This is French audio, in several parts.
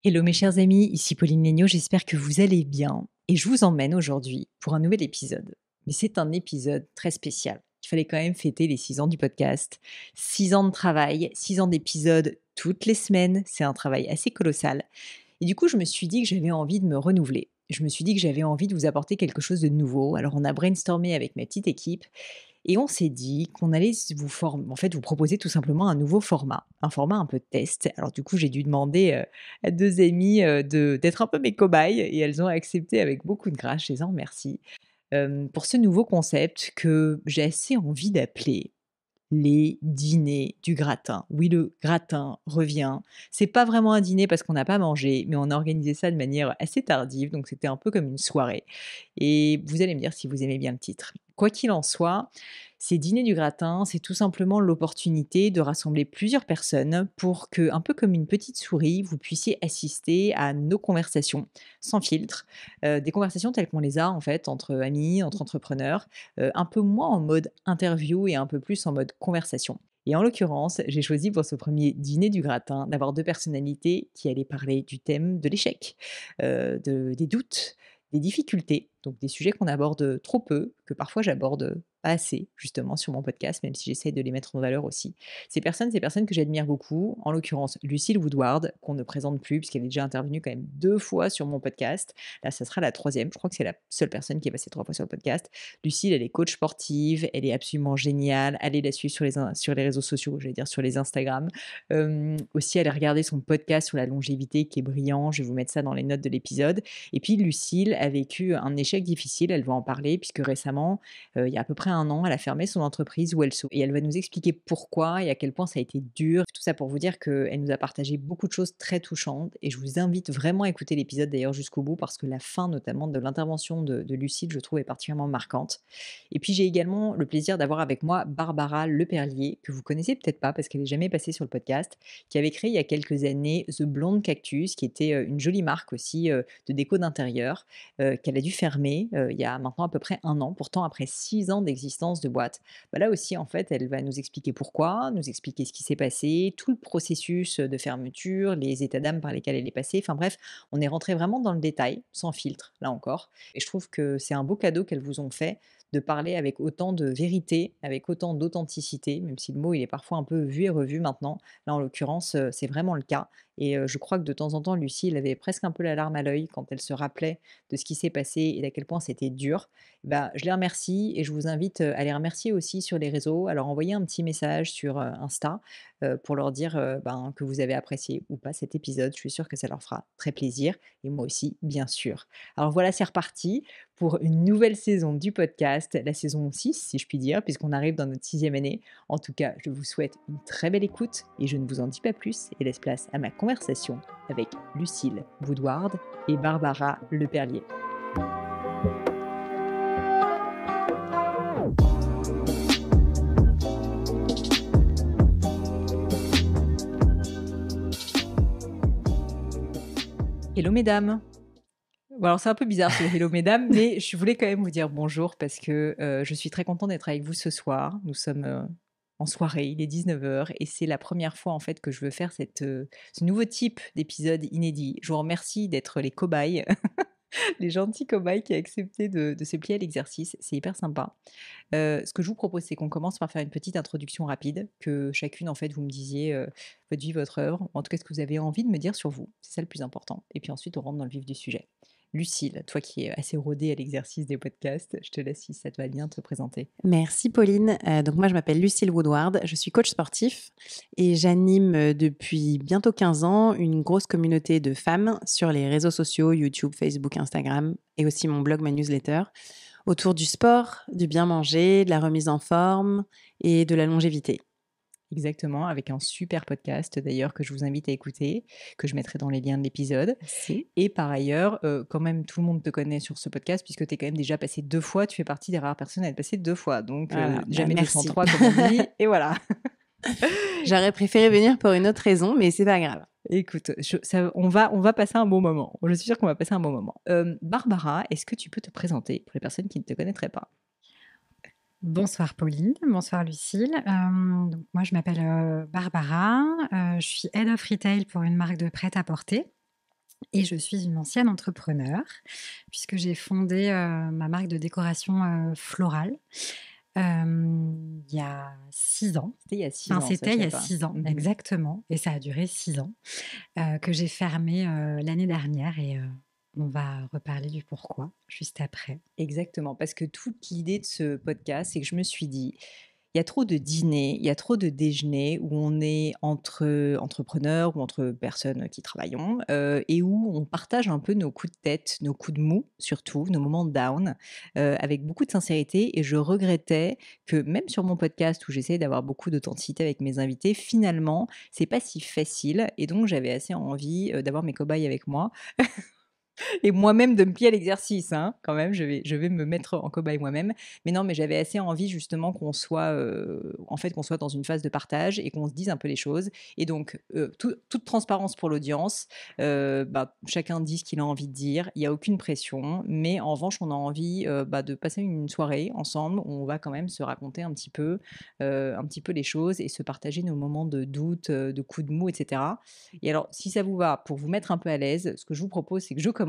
Hello mes chers amis, ici Pauline Léniaud, j'espère que vous allez bien et je vous emmène aujourd'hui pour un nouvel épisode. Mais c'est un épisode très spécial. Il fallait quand même fêter les 6 ans du podcast, 6 ans de travail, 6 ans d'épisodes toutes les semaines, c'est un travail assez colossal. Et du coup, je me suis dit que j'avais envie de me renouveler. Je me suis dit que j'avais envie de vous apporter quelque chose de nouveau. Alors on a brainstormé avec ma petite équipe et on s'est dit qu'on allait vous proposer tout simplement un nouveau format, un format un peu test. Alors du coup, j'ai dû demander à deux amies d'être un peu mes cobayes et elles ont accepté avec beaucoup de grâce, je les en remercie, pour ce nouveau concept que j'ai assez envie d'appeler les dîners du gratin. Oui, le gratin revient. C'est pas vraiment un dîner parce qu'on n'a pas mangé, mais on a organisé ça de manière assez tardive, donc c'était un peu comme une soirée. Et vous allez me dire si vous aimez bien le titre. Quoi qu'il en soit, ces dîners du gratin, c'est tout simplement l'opportunité de rassembler plusieurs personnes pour que, un peu comme une petite souris, vous puissiez assister à nos conversations sans filtre, des conversations telles qu'on les a en fait entre amis, entre entrepreneurs, un peu moins en mode interview et un peu plus en mode conversation. Et en l'occurrence, j'ai choisi pour ce premier dîner du gratin d'avoir 2 personnalités qui allaient parler du thème de l'échec, des doutes, des difficultés, donc des sujets qu'on aborde trop peu, que parfois j'aborde pas assez justement sur mon podcast, même si j'essaie de les mettre en valeur aussi. Ces personnes que j'admire beaucoup, en l'occurrence Lucille Woodward, qu'on ne présente plus puisqu'elle est déjà intervenue quand même 2 fois sur mon podcast. Là, ça sera la troisième. Je crois que c'est la seule personne qui est passée 3 fois sur le podcast. Lucille, elle est coach sportive, elle est absolument géniale. Allez la suivre sur les réseaux sociaux, j'allais dire sur les Instagram. Aussi, allez regarder son podcast sur la longévité qui est brillant. Je vais vous mettre ça dans les notes de l'épisode. Et puis, Lucille a vécu un échec difficile. Elle va en parler puisque récemment, il y a à peu près un an, elle a fermé son entreprise Wellso. Et elle va nous expliquer pourquoi et à quel point ça a été dur. Tout ça pour vous dire qu'elle nous a partagé beaucoup de choses très touchantes. Et je vous invite vraiment à écouter l'épisode d'ailleurs jusqu'au bout parce que la fin notamment de l'intervention de Lucille, je trouve, est particulièrement marquante. Et puis j'ai également le plaisir d'avoir avec moi Barbara Leperlier, que vous connaissez peut-être pas parce qu'elle n'est jamais passée sur le podcast, qui avait créé il y a quelques années The Blonde Cactus, qui était une jolie marque aussi de déco d'intérieur, qu'elle a dû fermer il y a maintenant à peu près un an. Pourtant, après 6 ans d'existence de boîte, bah là aussi, en fait, elle va nous expliquer pourquoi, nous expliquer ce qui s'est passé, tout le processus de fermeture, les états d'âme par lesquels elle est passée. Enfin bref, on est rentré vraiment dans le détail, sans filtre, là encore. Et je trouve que c'est un beau cadeau qu'elles vous ont fait de parler avec autant de vérité, avec autant d'authenticité, même si le mot il est parfois un peu vu et revu maintenant. Là, en l'occurrence, c'est vraiment le cas. Et je crois que de temps en temps, Lucie, elle avait presque un peu la larme à l'œil quand elle se rappelait de ce qui s'est passé et d'à quel point c'était dur. Bah, je les remercie et je vous invite à les remercier aussi sur les réseaux. Alors, envoyez un petit message sur Insta pour leur dire que vous avez apprécié ou pas cet épisode. Je suis sûre que ça leur fera très plaisir et moi aussi, bien sûr. Alors voilà, c'est reparti pour une nouvelle saison du podcast, la saison 6, si je puis dire, puisqu'on arrive dans notre 6e année. En tout cas, je vous souhaite une très belle écoute et je ne vous en dis pas plus et laisse place à ma conversation avec Lucille Woodward et Barbara Leperlier. Hello mesdames. Bon alors c'est un peu bizarre ce hello mesdames, mais je voulais quand même vous dire bonjour parce que je suis très contente d'être avec vous ce soir. Nous sommes en soirée, il est 19h et c'est la première fois en fait que je veux faire ce nouveau type d'épisode inédit. Je vous remercie d'être les cobayes, les gentils cobayes qui ont accepté de se plier à l'exercice. C'est hyper sympa. Ce que je vous propose, c'est qu'on commence par faire une petite introduction rapide, que chacune en fait vous me disiez votre vie, votre œuvre, en tout cas ce que vous avez envie de me dire sur vous. C'est ça le plus important. Et puis ensuite on rentre dans le vif du sujet. Lucille, toi qui es assez rodée à l'exercice des podcasts, je te laisse si ça te va bien te présenter. Merci Pauline. Donc moi je m'appelle Lucille Woodward, je suis coach sportif et j'anime depuis bientôt 15 ans une grosse communauté de femmes sur les réseaux sociaux, YouTube, Facebook, Instagram et aussi mon blog, ma newsletter, autour du sport, du bien manger, de la remise en forme et de la longévité. Exactement, avec un super podcast d'ailleurs que je vous invite à écouter, que je mettrai dans les liens de l'épisode. Merci. Et par ailleurs, quand même tout le monde te connaît sur ce podcast puisque tu es quand même déjà passé 2 fois, tu fais partie des rares personnes à être passée 2 fois. Donc Voilà, jamais merci. 203 comme on dit et voilà. J'aurais préféré venir pour une autre raison, mais c'est pas grave. Écoute, on va passer un bon moment. Je suis sûre qu'on va passer un bon moment. Barbara, est-ce que tu peux te présenter pour les personnes qui ne te connaîtraient pas? Bonsoir Pauline, bonsoir Lucille. Donc moi je m'appelle Barbara, je suis Head of Retail pour une marque de prêt-à-porter. Et je suis une ancienne entrepreneur puisque j'ai fondé, ma marque de décoration, florale, il y a 6 ans. C'était il y a 6 Enfin, ans, ça, c'était je il y savais a pas. 6 ans, Mmh. exactement, et ça a duré 6 ans, que j'ai fermé, l'année dernière, et on va reparler du pourquoi juste après. Exactement, parce que toute l'idée de ce podcast, c'est que je me suis dit: «Il y a trop de dîners, il y a trop de déjeuners où on est entre entrepreneurs ou entre personnes qui travaillons, et où on partage un peu nos coups de tête, nos coups de mou surtout, nos moments de down, avec beaucoup de sincérité», et je regrettais que même sur mon podcast où j'essaie d'avoir beaucoup d'authenticité avec mes invités, finalement, c'est pas si facile, et donc j'avais assez envie, d'avoir mes cobayes avec moi et moi-même de me plier à l'exercice, hein, quand même, je vais me mettre en cobaye moi-même. Mais non, mais j'avais assez envie justement qu'on soit, en fait, qu'on soit dans une phase de partage et qu'on se dise un peu les choses. Et donc, toute transparence pour l'audience, bah, chacun dit ce qu'il a envie de dire, il y a aucune pression, mais en revanche, on a envie, bah, de passer une soirée ensemble où on va quand même se raconter un petit peu les choses et se partager nos moments de doute, de coups de mou, et cetera. Et alors, si ça vous va, pour vous mettre un peu à l'aise, ce que je vous propose, c'est que je commence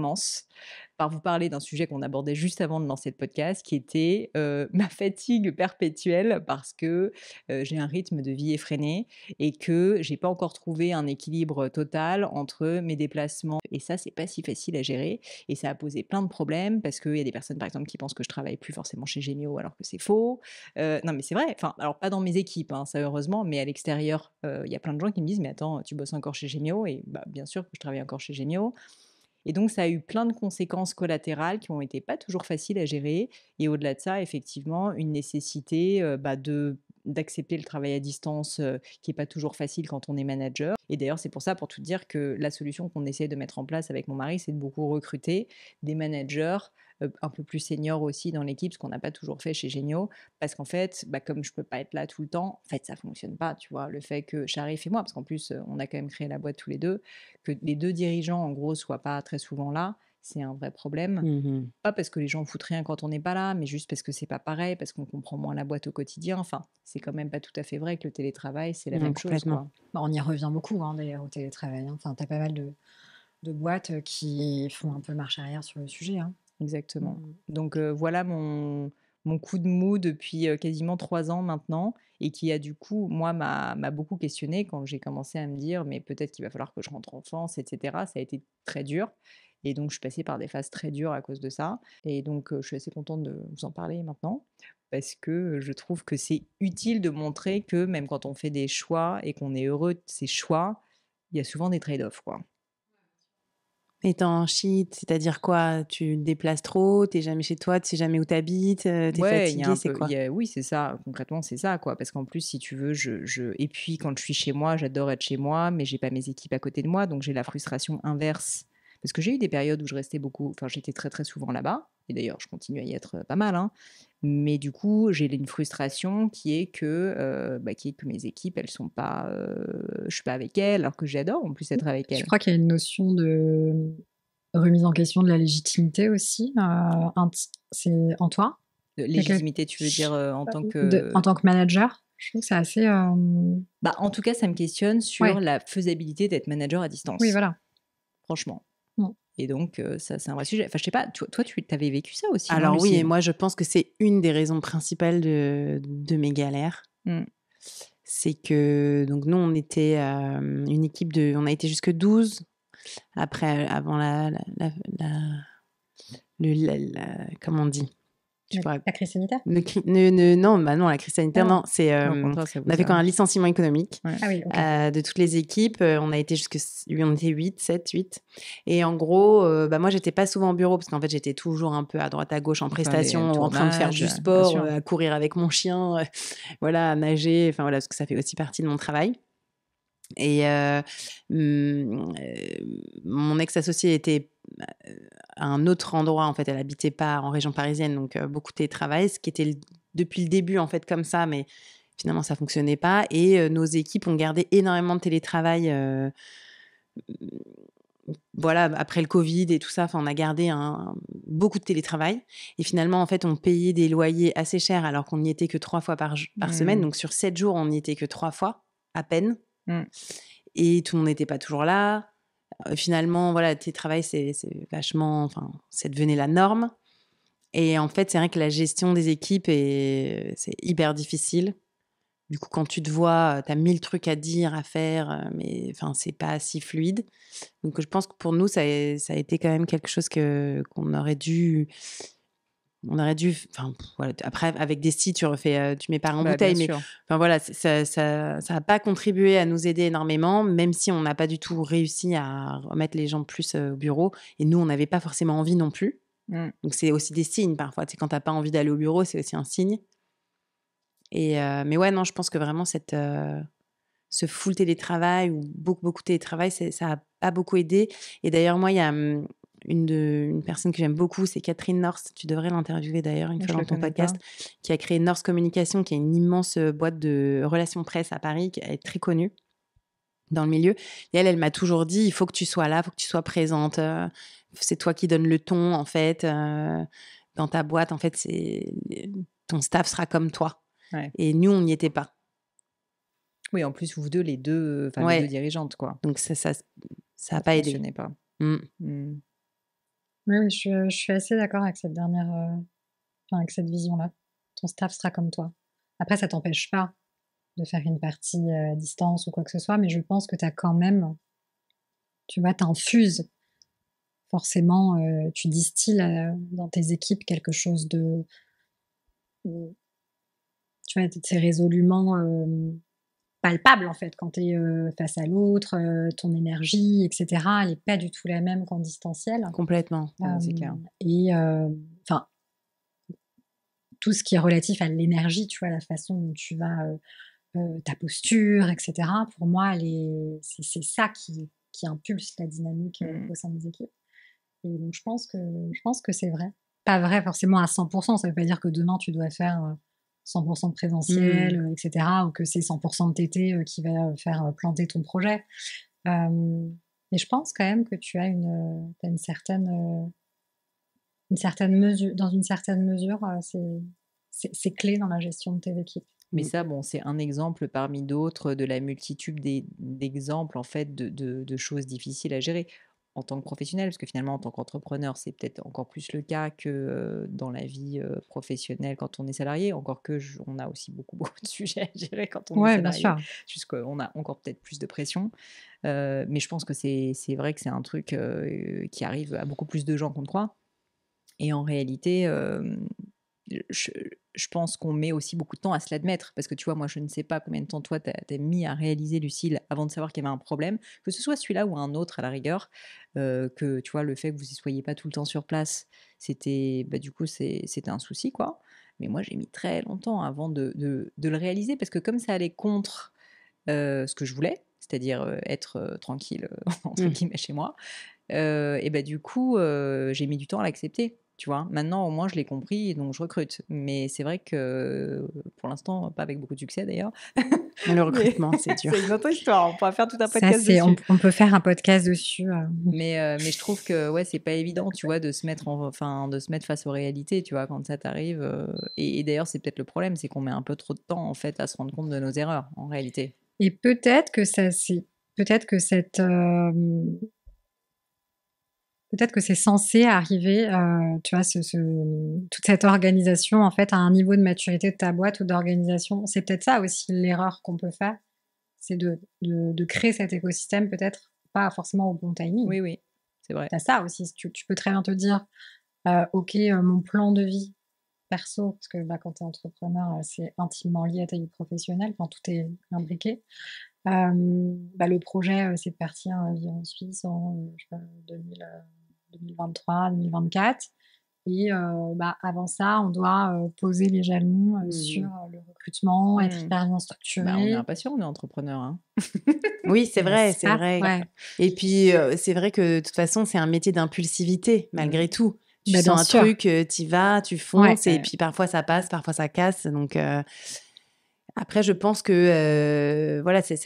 par vous parler d'un sujet qu'on abordait juste avant de lancer le podcast, qui était ma fatigue perpétuelle parce que j'ai un rythme de vie effréné et que j'ai pas encore trouvé un équilibre total entre mes déplacements. Et ça, c'est pas si facile à gérer. Et ça a posé plein de problèmes parce qu'il y a des personnes, par exemple, qui pensent que je travaille plus forcément chez Gémeo alors que c'est faux. Non, mais c'est vrai. Enfin, alors pas dans mes équipes, hein, ça heureusement, mais à l'extérieur, il y a plein de gens qui me disent: «Mais attends, tu bosses encore chez Gémeo?» Et bah, bien sûr que je travaille encore chez Gémeo. Et donc ça a eu plein de conséquences collatérales qui ont été pas toujours faciles à gérer. Et au-delà de ça, effectivement, une nécessité, bah, d'accepter le travail à distance, qui est pas toujours facile quand on est manager. Et d'ailleurs, c'est pour ça, pour tout dire, que la solution qu'on essaie de mettre en place avec mon mari, c'est de beaucoup recruter des managers, un peu plus seniors aussi dans l'équipe, ce qu'on n'a pas toujours fait chez Géniaux. Parce qu'en fait, bah, comme je peux pas être là tout le temps, en fait, ça fonctionne pas, tu vois? Le fait que Sharif et moi, parce qu'en plus, on a quand même créé la boîte tous les 2, que les 2 dirigeants, en gros, soient pas très souvent là, c'est un vrai problème. Mmh. Pas parce que les gens foutent rien quand on n'est pas là, mais juste parce que c'est pas pareil, parce qu'on comprend moins la boîte au quotidien. Enfin, c'est quand même pas tout à fait vrai que le télétravail, c'est la Mmh, même chose, complètement. quoi. Bah, on y revient beaucoup, hein, d'ailleurs, au télétravail, hein. Enfin, tu as pas mal de boîtes, qui font un peu marche arrière sur le sujet, hein. Exactement. Mmh. Donc voilà mon coup de mou depuis, quasiment 3 ans maintenant, et qui a du coup, moi, m'a beaucoup questionnée quand j'ai commencé à me dire: «Mais peut-être qu'il va falloir que je rentre en France», et cetera. Ça a été très dur, et donc je suis passée par des phases très dures à cause de ça. Et donc je suis assez contente de vous en parler maintenant parce que, je trouve que c'est utile de montrer que même quand on fait des choix et qu'on est heureux de ces choix, il y a souvent des trade-offs, quoi. Et tu en shit, c'est-à-dire quoi? Tu te déplaces trop, tu jamais chez toi, tu sais jamais où tu habites, tu Ouais, il y a fatigué, un c'est peu, il quoi? y a, oui, c'est ça, concrètement, c'est ça, quoi. Parce qu'en plus, si tu veux, et puis quand je suis chez moi, j'adore être chez moi, mais j'ai pas mes équipes à côté de moi, donc j'ai la frustration inverse. Parce que j'ai eu des périodes où je restais beaucoup, enfin, j'étais très très souvent là-bas, et d'ailleurs, je continue à y être pas mal, hein. Mais du coup, j'ai une frustration qui est que mes équipes, elles sont pas, je suis pas avec elles, alors que j'adore en plus être avec Je elles. crois qu'il y a une notion de remise en question de la légitimité aussi, c'est en toi? Il y a quel Légitimité, tu veux dire, en tant en que... tant que manager? Je trouve que c'est assez, Bah, en tout cas, ça me questionne sur ouais, la faisabilité d'être manager à oui, distance, voilà. franchement. Mmh. Et donc ça, c'est un vrai sujet. Enfin, je sais pas, toi tu avais vécu ça aussi, non, Alors oui, et Lucille? moi je pense que c'est une des raisons principales de mes galères. Mmh. C'est que donc nous on était, une équipe on a été jusque 12 après, avant la comment on dit? Je pourrais La crise sanitaire? non, bah non, la crise Ah sanitaire, non. non, c'est, Non, au contraire, ça on vous a fait a... quand un licenciement économique, Ouais. Ah oui, OK. de toutes les équipes, on a été on était 8, 7, 8, et en gros, bah, moi, j'étais pas souvent au bureau parce qu'en fait, j'étais toujours un peu à droite, à gauche en Pour faire les prestation ou en train de faire tournages, du bien sport, sûr. à courir avec mon chien, voilà, à nager, enfin voilà, parce que ça fait aussi partie de mon travail. Et mon ex-associée était, à un autre endroit, en fait, elle habitait pas en région parisienne, donc beaucoup de télétravail, ce qui était depuis le début, en fait, comme ça, mais finalement, ça fonctionnait pas. Et nos équipes ont gardé énormément de télétravail, voilà, après le Covid et tout ça, enfin, on a gardé beaucoup de télétravail. Et finalement, en fait, on payait des loyers assez chers alors qu'on n'y était que 3 fois par semaine. Mmh. Donc sur 7 jours, on n'y était que 3 fois, à peine. Mmh. Et tout le monde n'était pas toujours là. finalement, voilà, télétravail, c'est vachement, enfin, c'est devenu la norme. Et en fait, c'est vrai que la gestion des équipes, c'est hyper difficile. Du coup, quand tu te vois, tu as 1000 trucs à dire, à faire, mais enfin, c'est pas si fluide. Donc, je pense que pour nous, ça a été quand même quelque chose qu'on aurait dû. On aurait dû. Enfin, voilà. Après, avec des sites, tu mets pas en Bah, bouteille, bien mais sûr. enfin, voilà, ça a pas contribué à nous aider énormément, même si on n'a pas du tout réussi à remettre les gens plus au bureau. Et nous, on n'avait pas forcément envie non plus. Mmh. Donc, c'est aussi des signes parfois. Tu sais, quand tu n'as pas envie d'aller au bureau, c'est aussi un signe. Mais ouais, non, je pense que vraiment, ce full télétravail ou beaucoup de télétravail, ça n'a pas beaucoup aidé. Et d'ailleurs, moi, il y a une personne que j'aime beaucoup, c'est Catherine North. Tu devrais l'interviewer d'ailleurs une Moi, fois je dans le ton connais pas. podcast, qui a créé North Communication, qui est une immense boîte de relations presse à Paris, qui est très connue dans le milieu. Et elle m'a toujours dit, il faut que tu sois là, il faut que tu sois présente. C'est toi qui donnes le ton, en fait. Dans ta boîte, en fait, ton staff sera comme toi. Ouais. Et nous, on n'y était pas. Oui, en plus, vous deux, les deux Ouais. dirigeantes, quoi. Donc, ça n'a Ça pas aidé. fonctionnait pas. Mm. Mmh. Oui, je suis assez d'accord avec cette dernière, avec cette vision-là. Ton staff sera comme toi. Après, ça t'empêche pas de faire une partie à distance ou quoi que ce soit, mais je pense que tu as quand même, tu vois, t'infuses forcément, tu distilles dans tes équipes quelque chose de, tu vois, c'est résolument palpable en fait quand tu es face à l'autre, ton énergie, etc. Elle n'est pas du tout la même qu'en distanciel. Complètement. C'est clair. Et enfin, tout ce qui est relatif à l'énergie, tu vois, la façon dont tu vas, ta posture, etc. Pour moi, c'est ça qui impulse la dynamique Mmh. au sein des équipes. Et donc, je pense que c'est vrai. Pas vrai forcément à 100%. Ça veut pas dire que demain, tu dois faire 100% de présentiel, etc. Ou que c'est 100% de TT qui va faire planter ton projet. Mais je pense quand même que tu as t'as une certaine mesure, dans une certaine mesure, c'est clé dans la gestion de tes équipes. Mais ça, bon, c'est un exemple parmi d'autres de la multitude d'exemples, en fait, de choses difficiles à gérer en tant que professionnel, parce que finalement, en tant qu'entrepreneur, c'est peut-être encore plus le cas que dans la vie professionnelle quand on est salarié, encore que on a aussi beaucoup de sujets à gérer quand on est Ouais, bien salarié, sûr. jusqu'on a encore peut-être plus de pression. Mais je pense que c'est vrai que c'est un truc qui arrive à beaucoup plus de gens qu'on ne croit. Et en réalité, je, je pense qu'on met aussi beaucoup de temps à se l'admettre. Parce que tu vois, moi, je ne sais pas combien de temps toi, t'as mis à réaliser, Lucille, avant de savoir qu'il y avait un problème, que ce soit celui-là ou un autre à la rigueur, que tu vois, le fait que vous ne soyez pas tout le temps sur place, c'était, bah, du coup, c'était un souci, quoi. Mais moi, j'ai mis très longtemps avant de le réaliser, parce que comme ça allait contre ce que je voulais, c'est-à-dire être tranquille, entre guillemets, chez moi, et bah, du coup, j'ai mis du temps à l'accepter, tu vois? Maintenant, au moins, je l'ai compris et donc je recrute. Mais c'est vrai que, pour l'instant, pas avec beaucoup de succès d'ailleurs. Le Mais recrutement, c'est dur. c'est une autre histoire, on pourra faire tout un Ça, podcast dessus. on peut faire un podcast dessus. Mais je trouve que, ouais, c'est pas évident, tu vois, de se mettre de se mettre face aux réalités, tu vois, quand ça t'arrive, et d'ailleurs, c'est peut-être le problème, c'est qu'on met un peu trop de temps, en fait, à se rendre compte de nos erreurs, en réalité. Et peut-être que peut-être que peut-être que c'est censé arriver, tu vois, toute cette organisation, en fait, à un niveau de maturité de ta boîte ou d'organisation. C'est peut-être ça aussi l'erreur qu'on peut faire, c'est de créer cet écosystème, peut-être pas forcément au bon timing. Oui, oui, c'est vrai. Tu as ça aussi, tu peux très bien te dire, ok, mon plan de vie perso, parce que bah, quand tu es entrepreneur, c'est intimement lié à ta vie professionnelle, quand tout est imbriqué. Bah, le projet, c'est de partir vivre en Suisse en je sais pas, 2023, 2024. Et bah, avant ça, on doit poser les jalons sur le recrutement, être hyper bien Bah, on est structuré. impatient, on est entrepreneur, hein. Oui, c'est vrai, C'est c'est ça, vrai. ouais. Et puis, c'est vrai que de toute façon, c'est un métier d'impulsivité, malgré tout. Tu Bah, bien sens un sûr. truc, tu vas, tu Ouais. fonces, et puis parfois ça passe, parfois ça casse. Donc, après, je pense que voilà, c'est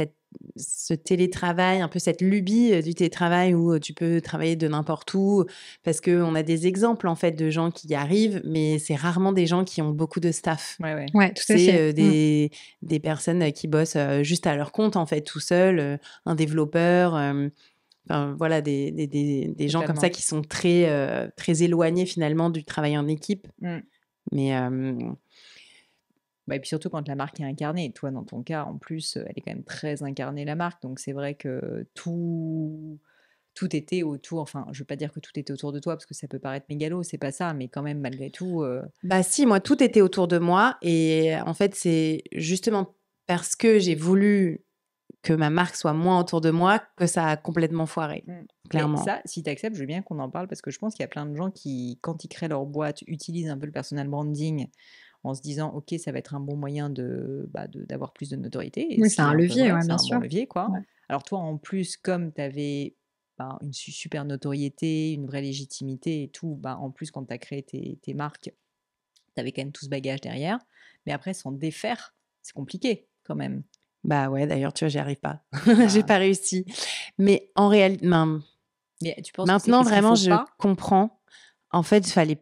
ce télétravail, un peu cette lubie du télétravail où tu peux travailler de n'importe où, parce qu'on a des exemples en fait de gens qui y arrivent, mais c'est rarement des gens qui ont beaucoup de staff. Ouais, ouais. Ouais, tout à C'est fait. des personnes qui bossent juste à leur compte en fait, tout seuls, un développeur. Enfin, voilà, des gens comme Totalement. ça qui sont très, très éloignés finalement du travail en équipe. Mmh. Mais Bah, et puis surtout quand la marque est incarnée. Toi, dans ton cas, en plus, elle est quand même très incarnée, la marque. Donc c'est vrai que tout était autour, enfin, je veux pas dire que tout était autour de toi parce que ça peut paraître mégalo, c'est pas ça, mais quand même malgré tout, bah si, moi, tout était autour de moi. Et en fait, c'est justement parce que j'ai voulu que ma marque soit moins autour de moi que ça a complètement foiré, Mais clairement. ça, si tu acceptes, je veux bien qu'on en parle parce que je pense qu'il y a plein de gens qui, quand ils créent leur boîte, utilisent un peu le personal branding en se disant, OK, ça va être un bon moyen d'avoir plus de notoriété. Et Oui, ce c'est qui est un un peu levier, vrai, ouais, c'est bien un bon sûr. levier, quoi. Ouais. Alors toi, en plus, comme tu avais une super notoriété, une vraie légitimité et tout, en plus, quand tu as créé tes marques, tu avais quand même tout ce bagage derrière. Mais après, s'en défaire, c'est compliqué quand même. Bah ouais, d'ailleurs, tu vois, j'y arrive pas. J'ai Bah, pas réussi. Mais en réalité, mais tu penses que c'est maintenant, qu'est-ce qu'il vraiment, faut je pas? comprends. En fait, il fallait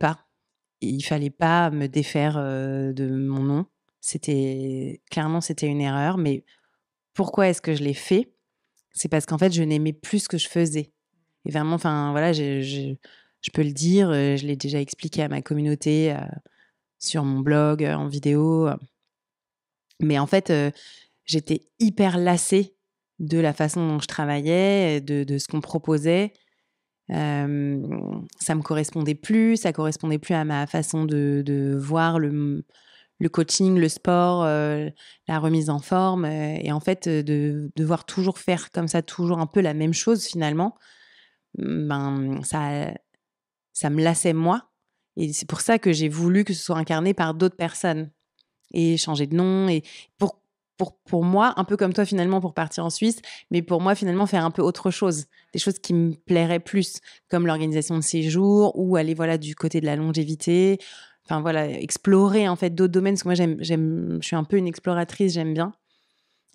pas me défaire de mon nom. Clairement, c'était une erreur. Mais pourquoi est-ce que je l'ai fait? C'est parce qu'en fait, je n'aimais plus ce que je faisais. Et vraiment, enfin, voilà, je peux le dire, je l'ai déjà expliqué à ma communauté sur mon blog, en vidéo. Mais en fait, j'étais hyper lassée de la façon dont je travaillais, de ce qu'on me proposait. Ça me correspondait plus, ça correspondait plus à ma façon de voir le coaching, le sport, la remise en forme. Et en fait, de devoir toujours faire comme ça, toujours un peu la même chose finalement, ça me lassait moi. Et c'est pour ça que j'ai voulu que ce soit incarné par d'autres personnes et changer de nom. Et pour, pour moi, un peu comme toi finalement pour partir en Suisse, mais pour moi finalement faire un peu autre chose, des choses qui me plairaient plus, comme l'organisation de séjours ou aller voilà du côté de la longévité. Enfin voilà, explorer en fait d'autres domaines, parce que moi je suis un peu une exploratrice, j'aime bien.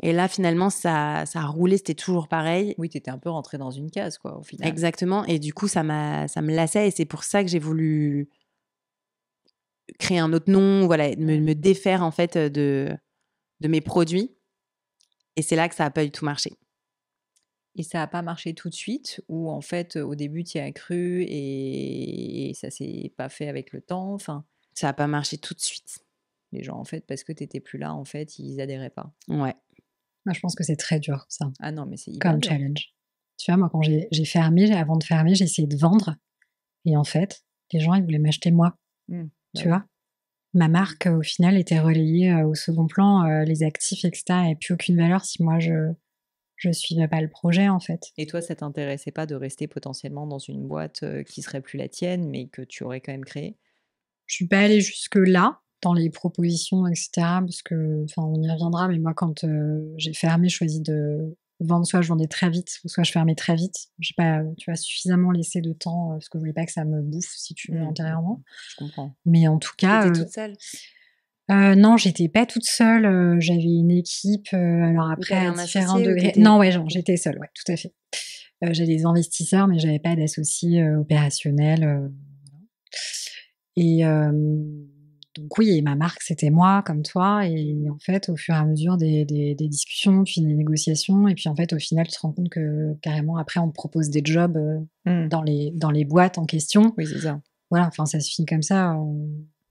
Et là finalement ça a roulé, c'était toujours pareil. Oui, tu étais un peu rentrée dans une case, quoi, au final. Exactement. Et du coup ça me lassait, et c'est pour ça que j'ai voulu créer un autre nom, voilà, me défaire en fait de mes produits. Et c'est là que ça n'a pas du tout marché. Et ça a pas marché tout de suite ou en fait, au début, tu y as cru et ça s'est pas fait avec le temps? Enfin, Ça n'a pas marché tout de suite. les gens, en fait, parce que tu étais plus là, en fait, ils adhéraient pas. Ouais. Moi, je pense que c'est très dur, ça, Ah non, mais c'est hyper comme dur. challenge. Tu vois, moi, quand j'ai fermé, avant de fermer, j'ai essayé de vendre. Et en fait, les gens, ils voulaient m'acheter moi, Bah tu oui. vois. Ma marque, au final, était relayée au second plan. Les actifs, etc., n'avaient plus aucune valeur si moi, je suivais pas le projet, en fait. Et toi, ça t'intéressait pas de rester potentiellement dans une boîte, qui serait plus la tienne, mais que tu aurais quand même créée? Je suis pas allée jusque-là, dans les propositions, etc., parce que, enfin, on y reviendra, mais moi, quand j'ai fermé, je choisis de vendre, soit je vendais très vite, ou soit je fermais très vite. J'ai pas, tu vois, suffisamment laissé de temps, parce que je voulais pas que ça me bouffe, si tu veux, antérieurement. Je comprends. Mais en tout cas, T'étais toute seule? non, j'étais pas toute seule, j'avais une équipe, alors Ou après t'avais à un différents associé ou degrés. t'étais... Non, ouais, j'étais seule, ouais, tout à fait. J'avais des investisseurs, mais j'avais pas d'associé opérationnel. Et donc oui, et ma marque, c'était moi, comme toi. Et en fait, au fur et à mesure des discussions, puis des négociations, et puis en fait, au final, tu te rends compte que carrément, après, on te propose des jobs dans les boîtes en question. Oui, c'est ça. Voilà, enfin, ça se finit comme ça.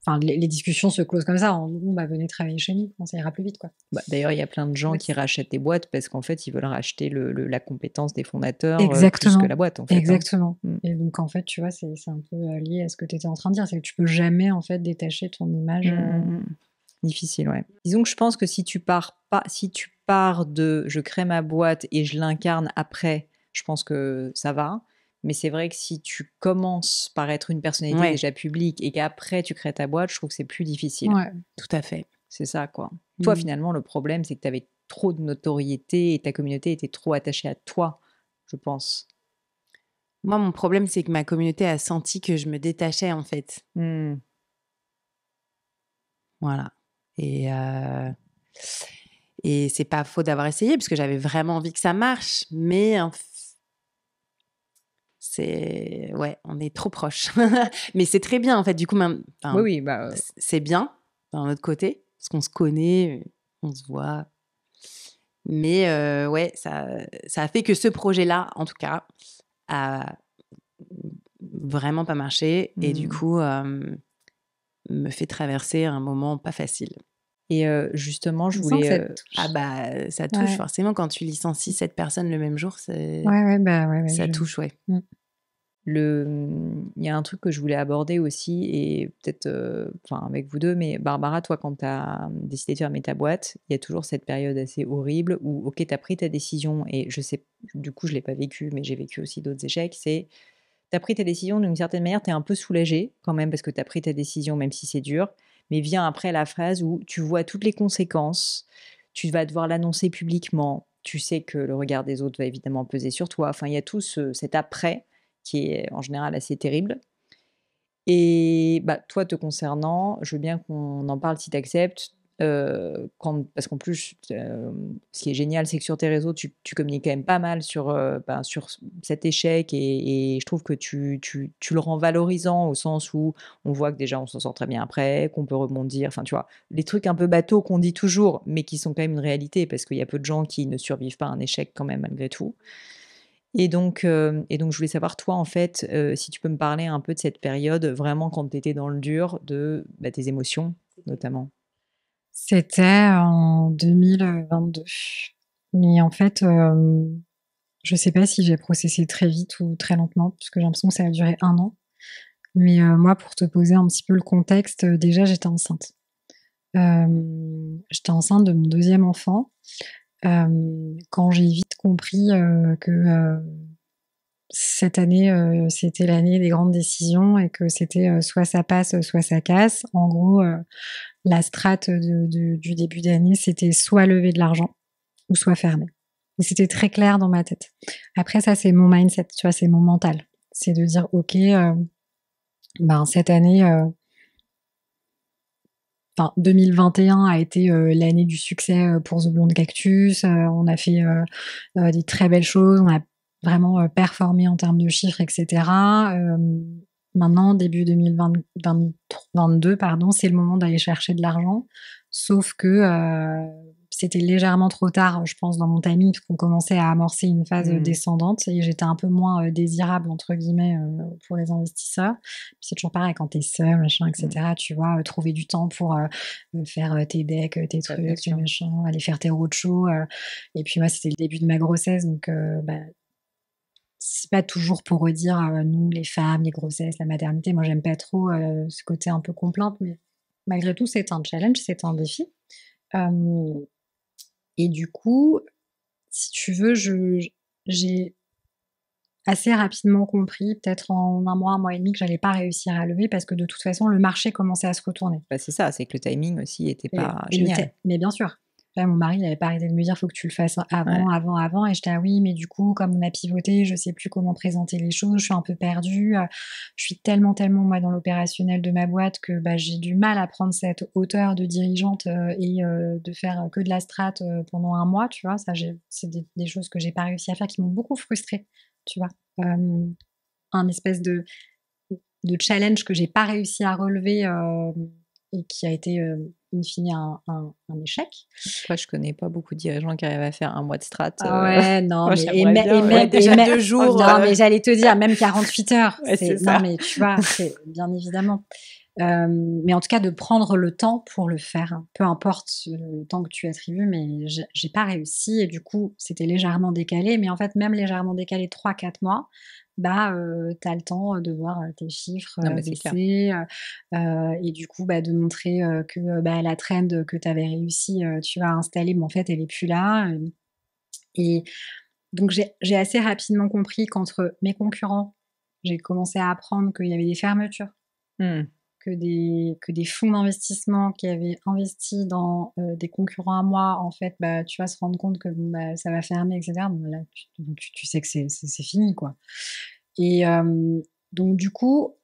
Enfin, les discussions se closent comme ça. Bon, bah, venez travailler chez nous, ça ira plus vite, quoi. D'ailleurs, il y a plein de gens Ouais. qui rachètent des boîtes parce qu'en fait, ils veulent racheter la compétence des fondateurs, plus que Exactement, la boîte, en fait, hein. exactement. Et donc, en fait, tu vois, c'est un peu lié à ce que tu étais en train de dire. C'est que tu peux jamais, en fait, détacher ton image. Difficile, ouais. Disons que je pense que si tu pars de je crée ma boîte et je l'incarne après, je pense que ça va. Mais c'est vrai que si tu commences par être une personnalité Ouais, déjà publique et qu'après tu crées ta boîte, je trouve que c'est plus difficile. Ouais. tout à fait. C'est ça, quoi. Toi, Mm. finalement, le problème, c'est que tu avais trop de notoriété et ta communauté était trop attachée à toi, je pense. Moi, mon problème, c'est que ma communauté a senti que je me détachais, en fait. Voilà. Et c'est pas faux d'avoir essayé, parce que j'avais vraiment envie que ça marche. Mais ouais, on est trop proches. Mais c'est très bien, en fait. Du coup, Oui, c'est bien, d'un autre côté, parce qu'on se connaît, on se voit. Mais ouais, ça a fait que ce projet-là, en tout cas, a vraiment pas marché et du coup, me fait traverser un moment pas facile. Et justement, je On sent que voulais, ça te Ah touche. bah, ça touche Ouais. forcément quand tu licencies 7 personnes le même jour, Ouais, bah, ouais, ça je touche, ouais. mmh. il y a un truc que je voulais aborder aussi et peut-être, enfin avec vous 2, mais Barbara, toi, quand tu as décidé de fermer ta boîte, il y a toujours cette période assez horrible où, OK, tu as pris ta décision et je sais du coup, je l'ai pas vécu, mais j'ai vécu aussi d'autres échecs, c'est tu as pris ta décision d'une certaine manière, tu es un peu soulagée quand même parce que tu as pris ta décision même si c'est dur, mais vient après la phase où tu vois toutes les conséquences, tu vas devoir l'annoncer publiquement, tu sais que le regard des autres va évidemment peser sur toi. Enfin, il y a tout cet après qui est en général assez terrible. Et bah, toi, te concernant, je veux bien qu'on en parle si tu acceptes. Parce qu'en plus, ce qui est génial, c'est que sur tes réseaux, tu communiques quand même pas mal sur, sur cet échec et je trouve que tu le rends valorisant au sens où on voit que déjà on s'en sort très bien après, qu'on peut rebondir. Enfin, tu vois, les trucs un peu bateaux qu'on dit toujours, mais qui sont quand même une réalité parce qu'il y a peu de gens qui ne survivent pas à un échec quand même malgré tout. Et donc je voulais savoir toi, en fait, si tu peux me parler un peu de cette période, vraiment quand tu étais dans le dur de, tes émotions notamment? C'était en 2022. Mais en fait, je sais pas si j'ai processé très vite ou très lentement, parce que j'ai l'impression que ça a duré 1 an. Mais, moi, pour te poser un petit peu le contexte, déjà j'étais enceinte. J'étais enceinte de mon 2e enfant, quand j'ai vite compris, que, cette année, c'était l'année des grandes décisions et que c'était, soit ça passe, soit ça casse. En gros, la strate du début d'année, c'était soit lever de l'argent ou soit fermer. Et c'était très clair dans ma tête. Après ça, c'est mon mindset, tu vois? C'est mon mental. C'est de dire: «OK, cette année, 2021 a été, l'année du succès, pour The Blonde Cactus, on a fait, des très belles choses, on a vraiment, performé en termes de chiffres et cetera. Maintenant début 22 pardon, c'est le moment d'aller chercher de l'argent. Sauf que, c'était légèrement trop tard, je pense dans mon timing, parce qu'on commençait à amorcer une phase, Mmh. descendante et j'étais un peu moins, «désirable» entre guillemets, pour les investisseurs. Puis c'est toujours pareil quand tu es seule, machin et Mmh. cetera, tu vois? Trouver du temps pour, faire, tes decks, tes Ouais, bien trucs, tes sûr. machins, aller faire tes roadshows, et puis moi, c'était le début de ma grossesse donc c'est pas toujours pour redire, nous les femmes, les grossesses, la maternité. Moi, j'aime pas trop, ce côté un peu complainte, mais malgré tout, c'était un challenge, c'était un défi. Hem Et du coup, si tu veux, j'ai assez rapidement compris, peut-être en 1 mois et demi, que j'allais pas réussir à lever parce que de toute façon, le marché commençait à se retourner. Bah, c'est ça, c'est que le timing aussi était Et pas et le te génial. mais bien sûr. Là, mon mari, il avait pas arrêté de me dire: «Faut que tu le fasses Ouais. avant, avant, avant» et j'étais: «Ah oui, mais du coup, comme on a pivoté, je sais plus comment présenter les choses, je suis un peu perdue, je suis tellement, tellement moi dans l'opérationnel de ma boîte que, j'ai du mal à prendre cette hauteur de dirigeante, et de faire, que de la strat, pendant 1 mois», tu vois? Ça, c'est des choses que j'ai pas réussi à faire qui m'ont beaucoup frustrée, tu vois? Un espèce de challenge que j'ai pas réussi à relever, et qui a été, in fine un échec. Après, je connais pas beaucoup de dirigeants qui arrivent à faire un mois de strat, Ah ouais, non, moi mais j'aimerais bien, Ouais, déjà 2 oh jours, non, mais j'allais te dire même 48 heures, ouais, c'est non, ça. mais tu vois, c'est bien évidemment. Mais en tout cas de prendre le temps pour le faire, hein, peu importe le temps que tu attribues, mais j'ai pas réussi et du coup, c'était légèrement décalé, mais en fait, même légèrement décalé 3 4 mois, tu as le temps, de voir, tes chiffres, Non, mais c'est clair. baisser, et du coup, de montrer, que, la trend, que tu avais réussi, tu vois, à installer, en fait, elle est plus là, et donc j'ai assez rapidement compris qu'entre mes concurrents, j'ai commencé à apprendre qu'il y avait des fermetures, Mmh. que des fonds d'investissement qui avaient investi dans, des concurrents à moi, en fait, tu vas se rendre compte que, bon, ça va fermer et cetera. Bon, là, tu sais que c'est fini, quoi, et donc du coup,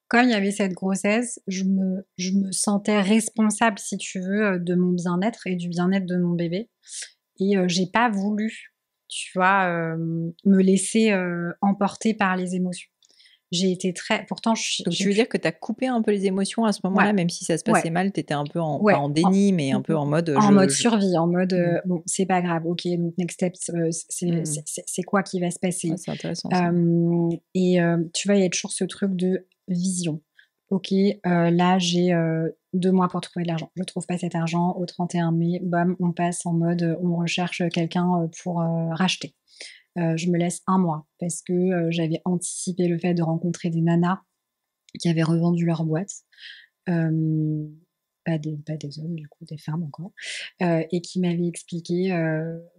comme il y avait cette grossesse, je me sentais responsable, si tu veux, de mon bien-être et du bien-être de mon bébé et j'ai pas voulu, tu vois, me laisser, emporter par les émotions. j'ai été très... Pourtant, Donc tu veux dire que tu as coupé un peu les émotions à ce Ouais, moment-là, même si ça se passait ouais, mal, tu étais un peu pas ouais. en déni, mais un peu en mode En mode survie, en mode Mmh. bon, c'est pas grave, ok, donc next step, Mmh. c'est quoi qui va se passer? Ouais, c'est intéressant ça. Et tu vois, il y a toujours ce truc de vision. Ok, là j'ai 2 mois pour trouver de l'argent. Je trouve pas cet argent au 31 mai, bam, on passe en mode on recherche quelqu'un pour racheter. Je me laisse 1 mois parce que j'avais anticipé le fait de rencontrer des nanas qui avaient revendu leur boîte. Hem, pas des hommes du coup, des femmes encore, et qui m'avaient expliqué,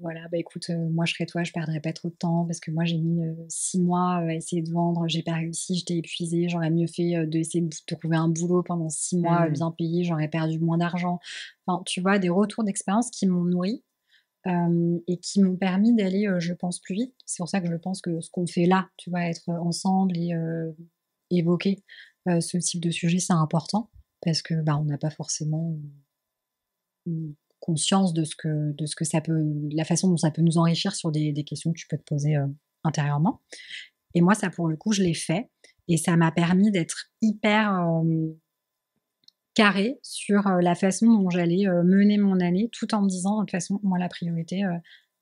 voilà: «Bah, écoute, moi je serais toi, je perdrais pas trop de temps parce que moi j'ai mis, 6 mois, à essayer de vendre, j'ai pas réussi, j'étais épuisée, j'aurais mieux fait, d'essayer de trouver un boulot pendant 6 mois, Mmh. bien payé, j'aurais perdu moins d'argent». Enfin, tu vois, des retours d'expérience qui m'ont nourrie, et qui m'ont permis d'aller, je pense plus vite. C'est pour ça que je pense que ce qu'on fait là, tu vois, être ensemble et évoquer, ce type de sujet, c'est important parce que, bah, on n'a pas forcément, conscience de ce que ça peut la façon dont ça peut nous enrichir sur des questions que tu peux te poser, intérieurement. Et moi, ça, pour le coup, je l'ai fait et ça m'a permis d'être hyper, carrée sur, la façon dont j'allais, mener mon année, tout en me disant: «De toute façon, moi, la priorité,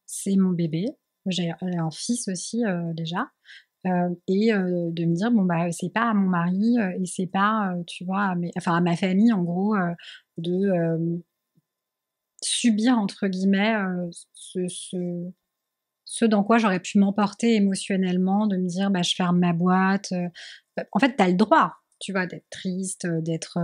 c'est mon bébé». J'ai un fils aussi, déjà. Et de me dire: «Bon, bah, c'est pas à mon mari, et c'est pas, tu vois, à ma famille en gros, de, subir entre guillemets, ce dans quoi j'aurais pu m'emporter émotionnellement», de me dire: «Bah, je ferme ma boîte», en fait, tu as le droit, tu vois, d'être triste, d'être,